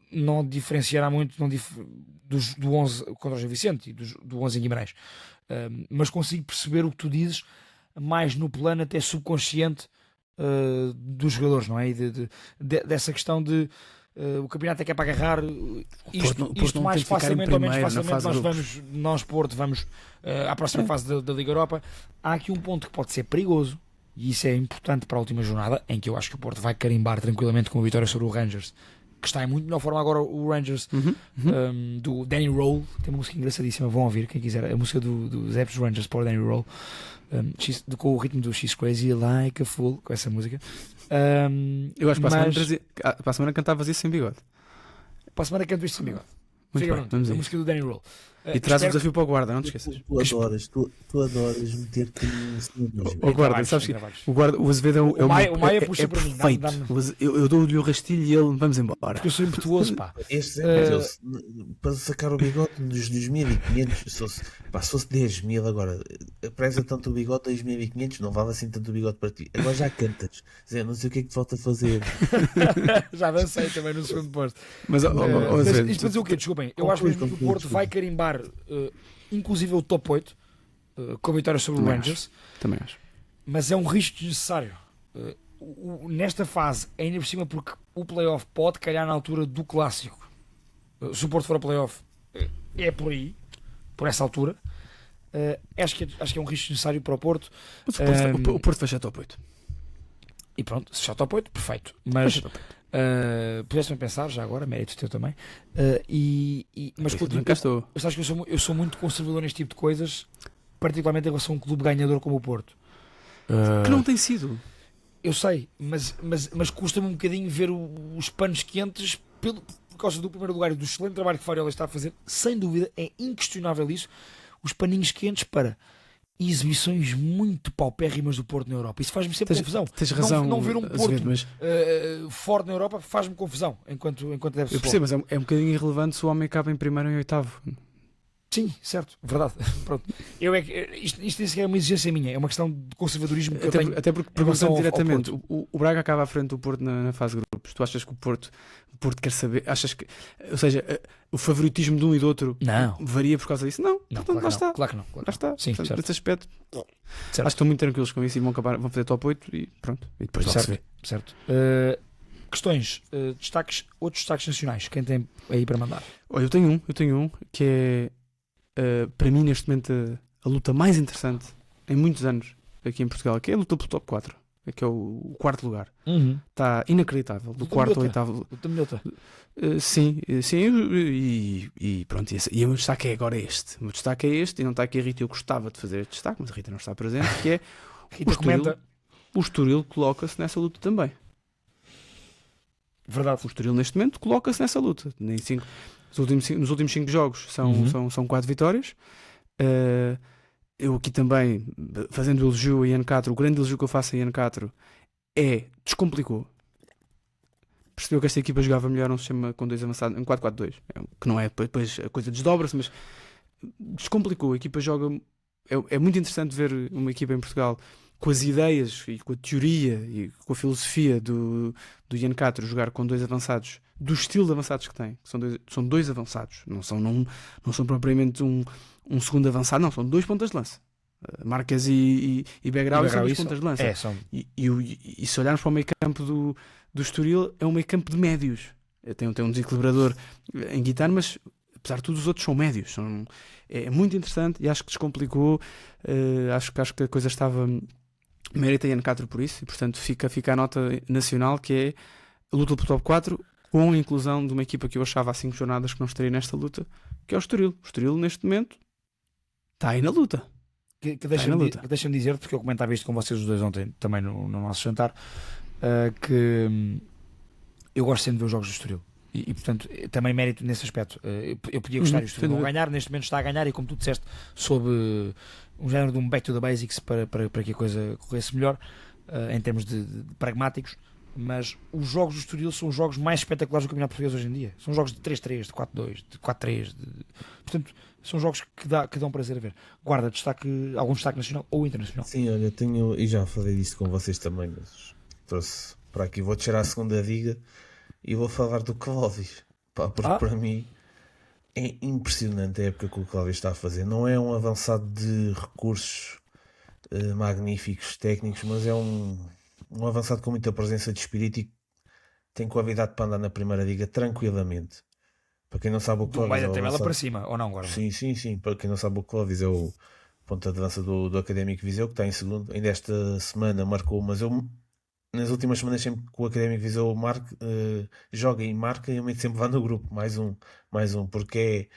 não diferenciará muito do 11 contra o Gil Vicente e do 11 em Guimarães, mas consigo perceber o que tu dizes mais no plano até subconsciente dos jogadores, não é? E dessa questão de o campeonato é que é para agarrar isto mais facilmente ou menos facilmente nós Porto vamos à próxima fase da Liga Europa. Há aqui um ponto que pode ser perigoso e isso é importante para a última jornada, em que eu acho que o Porto vai carimbar tranquilamente com a vitória sobre o Rangers, que está em muito melhor forma agora. O Rangers do Danny Roll tem uma música engraçadíssima, vão ouvir quem quiser, a música do Zeps Rangers para o Danny Roll, com o ritmo do She's Crazy Like a Fool, com essa música. Eu acho que para a semana cantavas isso sem bigode. Para a semana canto isto sem bigode. Muito bem, vamos a música do Danny Roll. E traz o desafio para o Guarda, não te esqueças. Tu adoras meter-te em cima dos o Guarda, sabes que o Azevedo é o Maia puxa para mim, perfeito. Eu dou-lhe o rastilho e ele vamos embora. Porque eu sou impetuoso, pá. Para sacar o bigode dos 2.500, se fosse 10.000 agora, preza tanto o bigode 2.500, não vale assim tanto o bigode para ti. Agora já cantas, não sei o que é que te falta fazer. Já dancei também no segundo posto. Mas isto para dizer o quê? Desculpem, eu acho mesmo que o Porto vai carimbar inclusive o top 8 com a vitória sobre o Rangers. Também acho. Mas é um risco desnecessário nesta fase, ainda por cima, porque o playoff pode calhar na altura do clássico. Se o Porto for a playoff é por aí, por essa altura. Acho que é um risco necessário para o Porto. O Porto fecha top 8 e pronto, se fechar top 8, perfeito. Mas pudeste-me pensar já agora, mérito teu também, mas sabes que eu sou muito conservador neste tipo de coisas, particularmente em relação a um clube ganhador como o Porto, que não tem sido. Eu sei, mas custa-me um bocadinho ver os panos quentes por causa do primeiro lugar e do excelente trabalho que o Fariola está a fazer. Sem dúvida, é inquestionável isso, os paninhos quentes para exibições muito paupérrimas do Porto na Europa. Isso faz-me sempre confusão. Tens razão, não ver um Porto forte na Europa faz-me confusão enquanto deve ser. Eu percebo, mas é um bocadinho irrelevante se o homem acaba em primeiro ou em oitavo. Sim, certo, verdade. Pronto. Isto nem sequer é uma exigência minha, é uma questão de conservadorismo que eu tenho. Até porque, perguntando diretamente, o Braga acaba à frente do Porto na fase de grupos. Tu achas que o Porto quer saber? Achas que, ou seja, o favoritismo de um e do outro varia por causa disso? Não, portanto, lá está. Claro que não. Lá está. Sim, portanto, nesse aspecto, certo. Acho que estão muito tranquilos com isso e vão fazer top 8 e pronto. E depois certo, se vê. Certo. Questões, outros destaques nacionais. Quem tem aí para mandar? Olha, eu tenho um que é para mim neste momento a luta mais interessante em muitos anos aqui em Portugal, que é a luta pelo top 4. que é o quarto lugar. Uhum. Está inacreditável. Do quarto ao oitavo. Sim, e pronto. E o meu destaque é agora este. O meu destaque é este, e não está aqui a Rita. Eu gostava de fazer este destaque, mas a Rita não está presente, que é Rita comenta. O Estoril coloca-se nessa luta também. Verdade. O Estoril neste momento coloca-se nessa luta. Nos últimos 5 jogos são 4 vitórias. Eu aqui também, fazendo elogio a Ian Castro, o grande elogio que eu faço a Ian Castro descomplicou. Percebeu que esta equipa jogava melhor um sistema com 2 avançados, em 4-4-2, que não é, depois a coisa desdobra-se, mas descomplicou. A equipa joga, é muito interessante ver uma equipa em Portugal com as ideias e com a teoria e com a filosofia do Ian Castro jogar com 2 avançados, do estilo de avançados que tem, que são 2 avançados, não são propriamente um segundo avançado, não, são 2 pontas de lança. Marques e Begrau são 2 pontas de lança. E se olharmos para o meio campo do Estoril, é um meio campo de médios. Tem um desequilibrador em guitarra, mas apesar de tudo os outros são médios. É muito interessante e acho que descomplicou. Acho que a coisa estava... Mérito a Ian Castro por isso, e portanto fica a nota nacional, que é a luta pelo top 4, com a inclusão de uma equipa que eu achava há 5 jornadas que não estaria nesta luta, que é o Estoril. O Estoril neste momento está aí na luta. Que deixa-me dizer, porque eu comentava isto com vocês os dois ontem também no nosso jantar, que eu gosto sempre de ver os jogos do Estoril. E portanto, também mérito nesse aspecto. Eu podia gostar, o Estoril não ganhar, neste momento está a ganhar, e como tu disseste, sob um género de um back to the basics para que a coisa corresse melhor, em termos de pragmáticos. Mas os jogos do Estoril são os jogos mais espetaculares do Campeonato Português hoje em dia. São jogos de 3-3, de 4-2, de 4-3. Portanto, são jogos que dão prazer a ver. Guarda, algum destaque nacional ou internacional? Sim, olha, tenho, e já falei disto com vocês também, mas trouxe para aqui. Vou tirar a segunda liga e vou falar do Clóvis. Porque para mim é impressionante a época que o Clóvis está a fazer. Não é um avançado de recursos magníficos, técnicos, mas é um avançado com muita presença de espírito e tem qualidade para andar na primeira liga tranquilamente. Para quem não sabe, o Clóvis vai da tabela para cima, ou não, agora? Sim. Para quem não sabe, o Clóvis é o ponta de lança do Académico Viseu, que está em segundo. Ainda esta semana marcou, mas nas últimas semanas, sempre que o Académico Viseu joga e marca, eu meto sempre lá no grupo, mais um, porque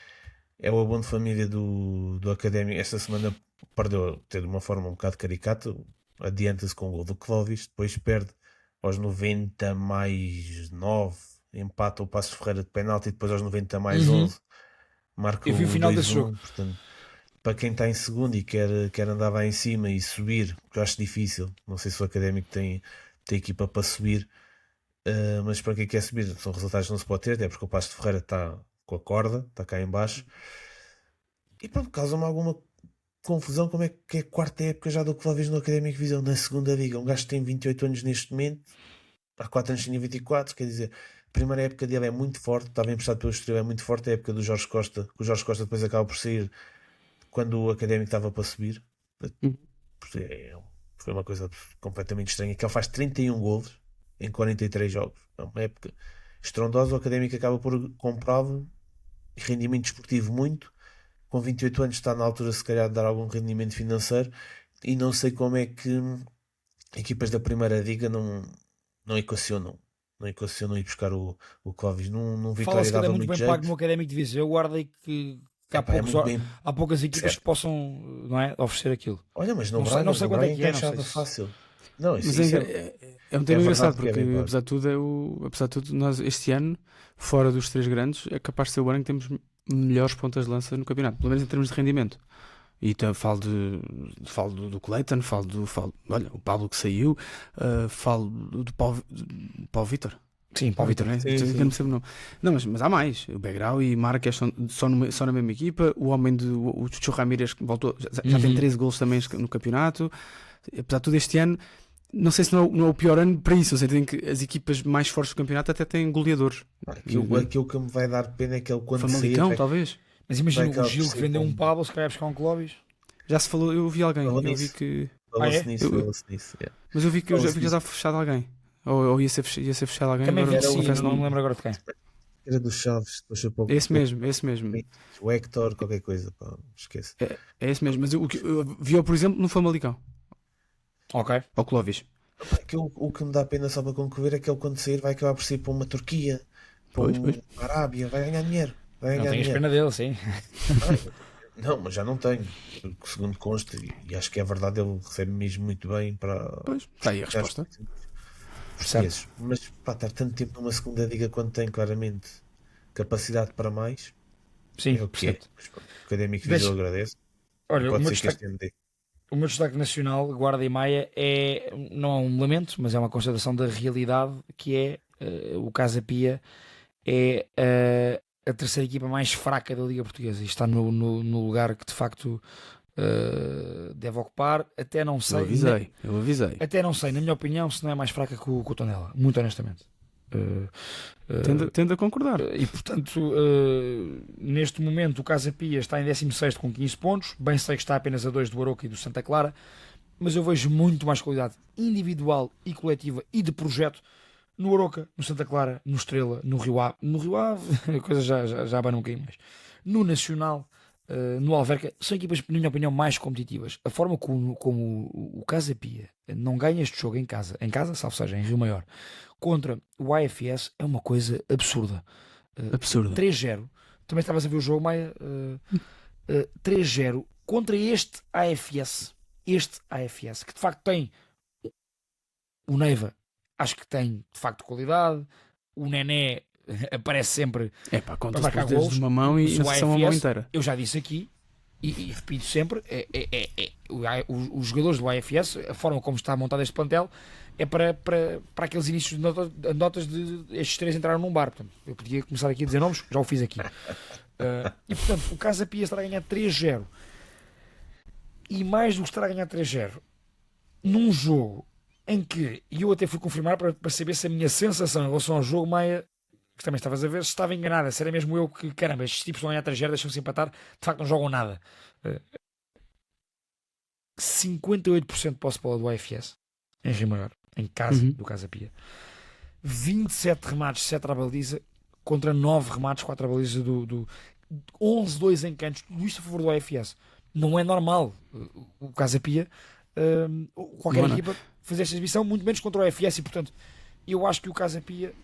é o abono de família do Académico. Esta semana perdeu, de uma forma um bocado caricata, adianta-se com o gol do Clóvis, depois perde aos 90 mais 9, empata o Passos Ferreira de penalti, e depois aos 90 mais 11 marca eu vi o final desse 2-1. jogo. Portanto, para quem está em segundo e quer andar lá em cima e subir, que eu acho difícil, não sei se o Académico tem equipa para subir, mas para quem quer subir, são resultados que não se pode ter, até porque o Passos Ferreira está com a corda, está cá em baixo, e pronto, causa-me alguma confusão como é que é a quarta época já do Clóvis no Académico Viseu na segunda liga. Um gajo que tem 28 anos neste momento, há 4 anos tinha 24, quer dizer, a primeira época dele é muito forte, estava emprestado pelo Estoril, é muito forte. A época do Jorge Costa, que o Jorge Costa depois acaba por sair quando o Académico estava para subir. Foi uma coisa completamente estranha, que ele faz 31 golos em 43 jogos. É uma época estrondosa. O Académico acaba por comprá-lo, rendimento desportivo muito. Com 28 anos está na altura, se calhar, de dar algum rendimento financeiro, e não sei como é que equipas da primeira liga não equacionam ir buscar o Clóvis. Num Vitória Fala-se que ele é dava muito bem jeito. pago no Académico de Viseu. Guarda aí que há poucas equipas que possam, não é, oferecer aquilo. Olha, mas Não sei quanto é que é, não sei se- fácil. Não, Mas isso é um tema é engraçado, verdade que é porque bem pago. apesar de tudo, nós este ano, fora dos 3 grandes, é capaz de ser o ano que temos melhores pontas de lança no campeonato, pelo menos em termos de rendimento. E falo do Clayton, olha, o Pablo que saiu, falo do Paulo Vitor. Sim, Paulo Vitor, né? Sim. Eu não sei o nome. Não, mas há mais. O Begrau e Marques são só na mesma equipa. O homem o Chucho Ramírez que voltou, já tem 13 golos também no campeonato. Apesar de tudo, este ano, não sei se não é o pior ano para isso. Ou seja, que as equipas mais fortes do campeonato até têm goleadores. Aquilo que me vai dar pena é que ele, quando sair, Famalicão, talvez. Mas imagina Vai o cá Gil que oferecer vendeu um como- Pablo, se calhar buscar um Clóvis. Já se falou, eu vi alguém. Falou Eu vi nisso. que. Falou-se é? nisso, falou-se nisso, é. Mas eu vi que já Falou-se estava fechado alguém. Ou ia ser fechado alguém. Também agora vi, sim, confesso, não me lembro agora de quem. Era dos Chaves, do Chapéu. É esse mesmo. O Hector, qualquer coisa, pá, esquece. É esse mesmo. Mas eu vi-o, por exemplo, no Famalicão. Ok. Ao Clóvis. O que me dá pena só para concluir é que ele quando sair vai acabar por sair para uma Turquia, para Pois, uma Arábia, vai ganhar dinheiro. Vai Não ganhar tenhas dinheiro. pena dele, sim. Não, mas já não tenho. Porque, segundo consta, e acho que é verdade, ele recebe mesmo muito bem para Pois, está aí a resposta. portugueses. Mas pá, estar tanto tempo numa segunda liga quando tem claramente capacidade para mais, Sim, é o que é. percebo. Mas, pronto, o Académico de Deixa- Viseu agradece. Olha, Pode ser que este ano dê. o meu destaque nacional, Guarda e Maia, não é um lamento, mas é uma constatação da realidade, que é o Casa Pia é a terceira equipa mais fraca da Liga Portuguesa e está no lugar que de facto deve ocupar. Até não sei, Eu avisei. até não sei, na minha opinião, se não é mais fraca que o Tondela, muito honestamente. Tendo a concordar. E portanto, neste momento, o Casa Pia está em 16º com 15 pontos. Bem sei que está apenas a 2 do Aroca e do Santa Clara, mas eu vejo muito mais qualidade individual e coletiva e de projeto no Aroca, no Santa Clara, no Estrela, no Rio Ave. No Rio Ave, a coisa já abana um bocadinho mais. No Nacional, no Alverca, são equipas, na minha opinião, mais competitivas. A forma como o Casa Pia não ganha este jogo em casa, salvo seja, em Rio Maior, contra o AFS, é uma coisa absurda. Absurdo. 3-0. Também estavas a ver o jogo, Maia. 3-0 contra este AFS, que de facto tem o Neiva, acho que tem de facto qualidade. O Nené aparece sempre. É pá, conta-se marcar com os dedos golos, de uma mão e mas o não são uma mão AFS, inteira. eu já disse aqui e repito sempre: os jogadores do AFS, a forma como está montado este plantel, é para aqueles inícios de notas de estes três entraram num bar. Portanto, eu podia começar aqui a dizer nomes, já o fiz aqui. E portanto, o Casa Pia estará a ganhar 3-0. E mais do que estará a ganhar 3-0 num jogo em que, e eu até fui confirmar para saber se a minha sensação em relação ao jogo, Maia, que também estavas a ver, se estava enganada, se era mesmo eu que, caramba, estes tipos vão ganhar 3-0, deixam-se empatar, de facto não jogam nada. 58% de posse de bola do AFS em Rio Maior, em casa do Casa Pia. 27 remates, 7 à baliza, contra 9 remates, 4 à baliza do 11-2 em cantos, tudo isto a favor do AFS. Não é normal o Casa Pia, qualquer equipa, fazer esta exibição, muito menos contra o AFS, e portanto, eu acho que o Casa Pia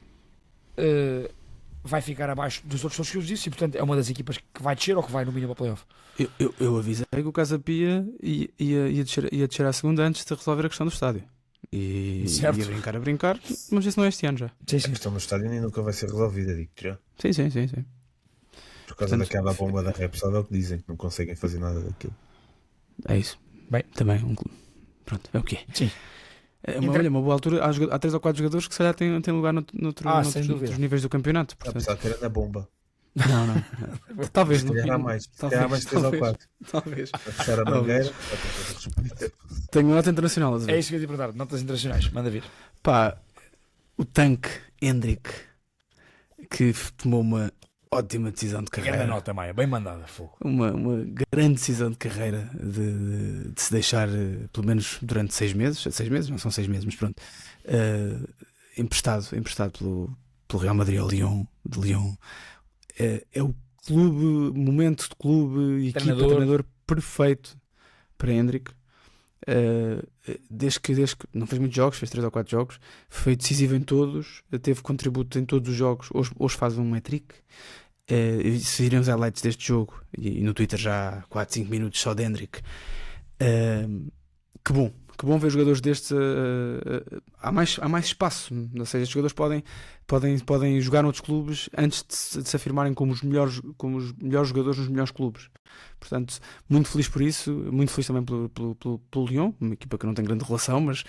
vai ficar abaixo dos outros todos que eu disse, e portanto é uma das equipas que vai descer ou que vai no mínimo ao playoff. Eu avisei que o Casa Pia ia descer à segunda antes de resolver a questão do estádio. E Certo. ia brincar, mas isso não é este ano já. Sim, A sim. questão do estádio nem nunca vai ser resolvida, digo-te já. Sim. Por causa Portanto, daquela bomba da Repsol, é o que dizem, que não conseguem fazer nada daquilo. É isso. Bem. Também um clube. Pronto, é o que é. Sim. Olha, uma boa altura. Há 3 ou 4 jogadores que se calhar têm lugar sem dúvida. noutros níveis do campeonato. Portanto, Apesar que era na bomba. não. Talvez Se não. calhar há mais. Se calhar há mais 3 ou 4. Talvez. A fechar a mangueira. Tenho uma nota internacional. a dizer. É isso que eu ia te perguntar, notas internacionais, manda vir. Pá, o tanque Hendrick, que tomou uma ótima decisão de Grande carreira. nota, Maia, bem mandada, fogo. Uma grande decisão de carreira de se deixar, pelo menos durante 6 meses. 6 meses? Não são 6 meses, mas pronto. Emprestado pelo Real Madrid ao Lyon. De Lyon. É o clube, momento de clube, equipa, treinador perfeito para Hendrick. Desde que não fez muitos jogos, fez 3 ou 4 jogos, foi decisivo em todos, teve contributo em todos os jogos. Hoje faz um hat-trick. Se virem os highlights deste jogo, e no Twitter já há 4, 5 minutos só de Hendrick, que bom ver jogadores destes. Há mais espaço, ou seja, estes jogadores podem jogar noutros clubes antes de se afirmarem como os melhores jogadores nos melhores clubes. Portanto, muito feliz por isso, muito feliz também pelo Lyon, uma equipa que eu não tenho grande relação, mas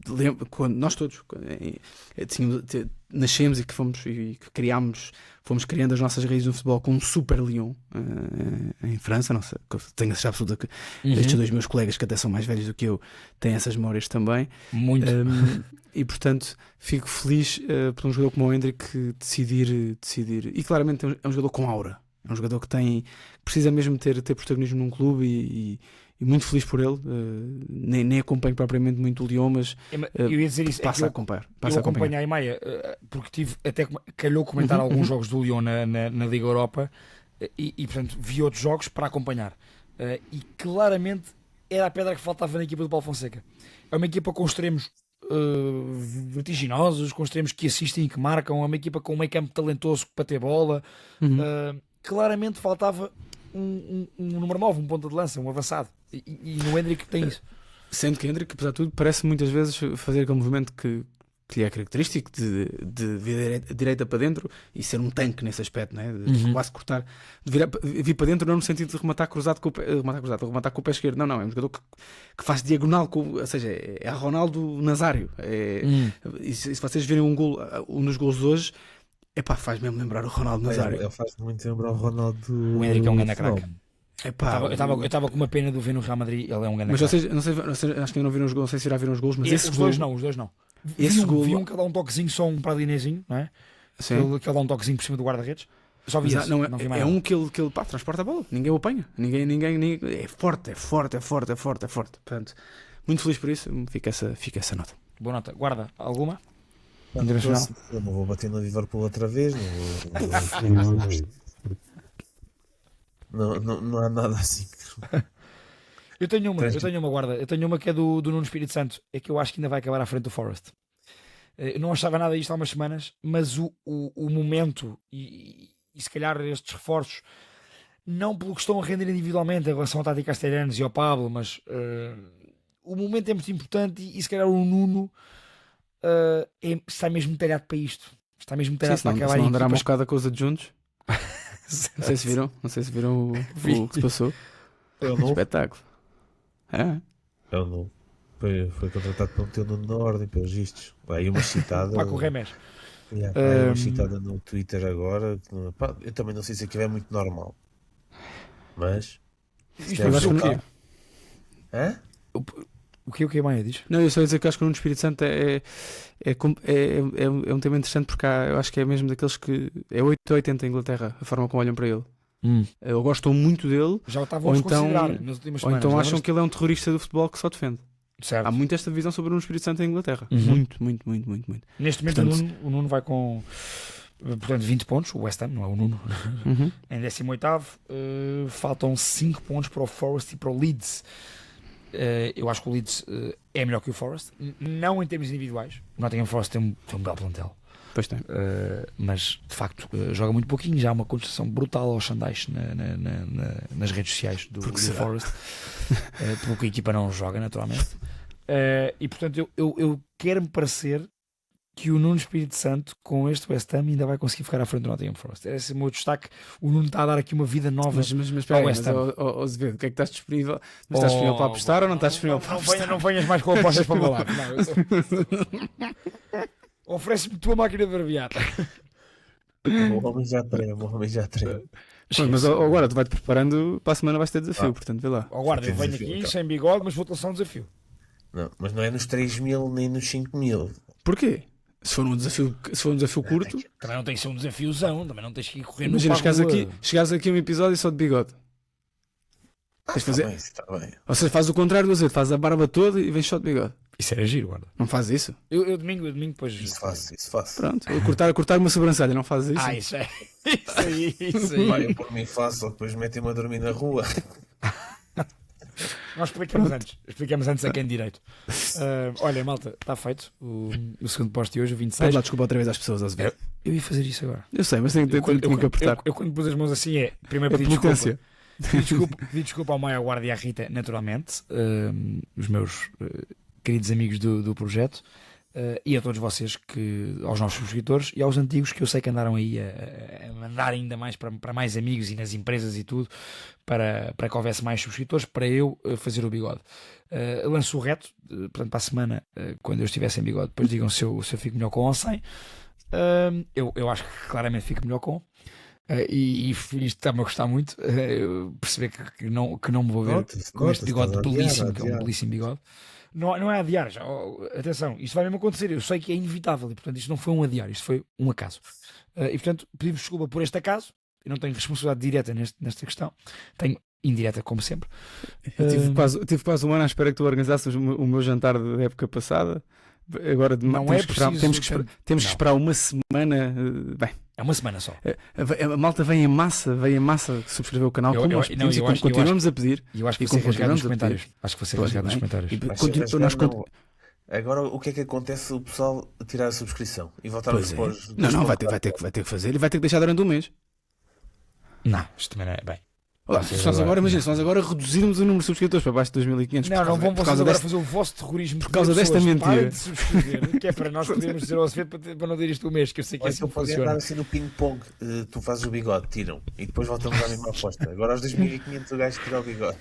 lembro, quando nós todos nascemos e que fomos criando as nossas raízes no futebol com um super Lyon em França. Não sei, tenho a certeza absoluta que estes 2 meus colegas, que até são mais velhos do que eu, têm essas memórias também. Muito. E portanto fico feliz por um jogador como o Hendrick decidir, e claramente é um jogador com aura, é um jogador que precisa mesmo ter protagonismo num clube, e muito feliz por ele. Nem acompanho propriamente muito o Lyon, mas eu ia dizer isso, passa a acompanhar. Eu acompanhei Maia, porque até calhou comentar alguns jogos do Lyon na Liga Europa, e portanto vi outros jogos para acompanhar, e claramente era a pedra que faltava na equipa do Paulo Fonseca. É uma equipa com extremos vertiginosos, com extremos que assistem e que marcam, é uma equipa com um meio campo talentoso para ter bola. Claramente faltava um número 9, um ponta de lança, um avançado. E no Hendrick tem isso. Sendo que Hendrick, apesar de tudo, parece muitas vezes fazer aquele movimento que lhe é característico de vir direita para dentro e ser um tanque nesse aspecto, né? De quase cortar, de vir para dentro, não no sentido de rematar cruzado com o pé, rematar com o pé esquerdo, não, é um jogador que faz diagonal, ou seja, é a Ronaldo Nazário. E se vocês virem um dos golos de hoje, faz mesmo lembrar o Ronaldo Nazário. Ele faz muito lembrar o Ronaldo. O Hendrick é um grande craque. Eu estava com uma pena de o ver no Real Madrid. Ele é um grande mas craque. vocês, não sei, acho que ainda não viram os golos, não sei se irá ver os golos, mas Os dois não. Vi um que dá um toquezinho, só um pralinezinho, não é? Que ele dá um toquezinho por cima do guarda-redes. Só vi esse, não vi mais é nada. um que ele transporta a bola, ninguém o apanha, ninguém é forte. Portanto, muito feliz por isso, fica essa nota. Boa nota. Guarda, alguma? Eu não vou bater no Liverpool outra vez. Não há nada assim. Eu tenho uma guarda. Eu tenho uma que é do Nuno Espírito Santo. É que eu acho que ainda vai acabar à frente do Forest. Eu não achava nada disto há umas semanas, mas o momento e se calhar estes reforços, não pelo que estão a render individualmente em relação ao Tati Castellanos e ao Pablo, mas o momento é muito importante e se calhar o Nuno está mesmo talhado para isto. Está mesmo talhado para acabar. Se não andará moscada com os adjuntos. Não sei se viram o que se passou. Espetáculo. Ele não. Foi contratado para meter o Nuno na ordem, pelos vistos. Aí uma citada. Para correr mesmo. Uma citada no Twitter agora. Eu também não sei se aquilo é muito normal. Mas. Isto é o quê? Hã? O que Maia diz? Não, eu só ia dizer que acho que o Nuno Espírito Santo é um tema interessante porque eu acho que é mesmo daqueles que é 8 ou 80 em Inglaterra, a forma como olham para ele. Eu gosto muito dele. Já o estavam a considerar nas últimas semanas. Ou então acham que ele é um terrorista do futebol que só defende. Certo. Há muito esta visão sobre o Nuno Espírito Santo em Inglaterra. Muito. Neste momento o Nuno vai com 20 pontos, o West Ham, não é o Nuno, em 18º. Faltam 5 pontos para o Forest e para o Leeds. Eu acho que o Leeds é melhor que o Forest, não em termos individuais. O Nottingham Forest tem um belo plantel. Pois tem. Mas de facto joga muito pouquinho. Já há uma construção brutal aos Xandais nas redes sociais do Forest, pelo que a equipa não joga naturalmente. E portanto eu quero-me parecer que o Nuno Espírito Santo com este West Ham ainda vai conseguir ficar à frente do Nottingham Forest. Esse é o meu destaque. O Nuno está a dar aqui uma vida nova ao West Ham. Azevedo, o que é que estás disponível? Mas estás disponível para apostar ou não estás disponível para apostar? Não venhas mais com apostas para o meu lado. Oferece-me tua máquina de barbear. O homem já treina. Mas agora tu vais-te preparando para a semana, vais ter desafio, portanto vê lá. Guarda, eu venho aqui sem bigode, mas vou-te lançar um desafio. Não, mas não é nos 3.000 nem nos 5.000. Porquê? Se for um desafio curto, também não tem que ser um desafiozão, também não tens que ir correndo. Imagina, chegares aqui a um episódio só de bigode. Tens fazer... Está bem. Ou seja, faz o contrário do azeite, faz a barba toda e vens só de bigode. Isso era giro, guarda. Não faz isso? Eu domingo depois. Isso faço. Pronto, cortar uma sobrancelha, não fazes isso? Isso aí. Vai, eu por mim faço, só depois metem-me a dormir na rua. Nós explicamos antes a quem direito. Olha, malta, está feito o segundo post de hoje, o 26. Pode dar desculpa outra vez às pessoas, às vezes. Eu ia fazer isso agora. Eu sei, mas tenho que apertar. Eu quando pus as mãos assim primeiro pedi desculpa. Pedi desculpa ao Maia Guarda e à Rita, naturalmente, os meus queridos amigos do projeto, e a todos vocês, aos nossos subscritores e aos antigos que eu sei que andaram aí a mandar ainda mais para mais amigos e nas empresas e tudo, para que houvesse mais subscritores, para eu fazer o bigode. Lanço o reto, portanto, para a semana, quando eu estiver sem bigode, depois digam se eu fico melhor com ou sem. Eu acho que claramente fico melhor com. E isto está-me a gostar muito. Perceber que não me vou ver com este bigode belíssimo, que é um belíssimo bigode. Não é adiar, já. Atenção, isto vai mesmo acontecer. Eu sei que é inevitável e, portanto, isto não foi um adiar, isto foi um acaso. E, portanto, pedimos desculpa por este acaso. Eu não tenho responsabilidade direta nesta questão, tenho indireta, como sempre. Eu tive quase um ano à espera que tu organizasses o meu jantar da época passada. Agora temos que esperar uma semana. Bem, é uma semana só. A malta vem em massa subscrever o canal como nós pedimos e continuamos a pedir. E eu acho que vai ser rasgado nos comentários. Acho que vai ser rasgado nos comentários. Agora, o que é que acontece se o pessoal tirar a subscrição e voltar Pois é. depois? Não, vai ter que fazer e vai ter que deixar durante um mês. Não, isto também não é bem. Olá, Vocês se nós agora, agora- imagina, se nós agora reduzirmos o número de subscritores para baixo de 2.500 Não, não vão por vocês causa agora desta... fazer o vosso terrorismo por causa desta pessoas. mentira. Parem de subscrever, que é para nós podermos dizer ao Azevedo para não ter isto um mês, que eu sei que Ou é assim então que podem funciona. andar assim no ping-pong. Tu fazes o bigode, tiram. E depois voltamos à mesma aposta. Agora aos 2.500 o gajo tira o bigode.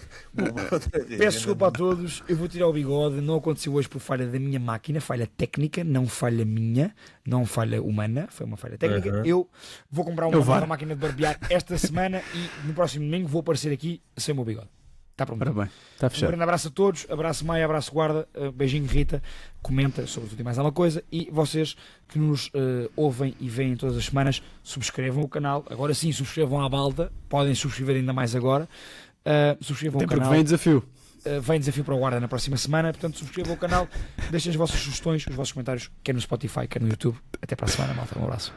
Outra vez. Peço desculpa a todos, eu vou tirar o bigode. Não aconteceu hoje por falha da minha máquina, falha técnica, não falha minha, não falha humana, foi uma falha técnica. Uhum. Eu vou comprar uma Eu nova vá. máquina de barbear esta semana e no próximo domingo vou aparecer aqui sem o meu bigode. Está pronto. Ora bem, está Um fechado. grande abraço a todos, abraço Maia, abraço Guarda, beijinho Rita, comenta sobre tudo e mais alguma coisa e vocês que nos ouvem e veem todas as semanas, subscrevam o canal, agora sim subscrevam à balda, podem subscrever ainda mais agora, subscrevam Até o porque canal, vem desafio. vem desafio para o Guarda na próxima semana, portanto subscrevam o canal, deixem as vossas sugestões, os vossos comentários, quer no Spotify, quer no YouTube, até para a semana malta, um abraço.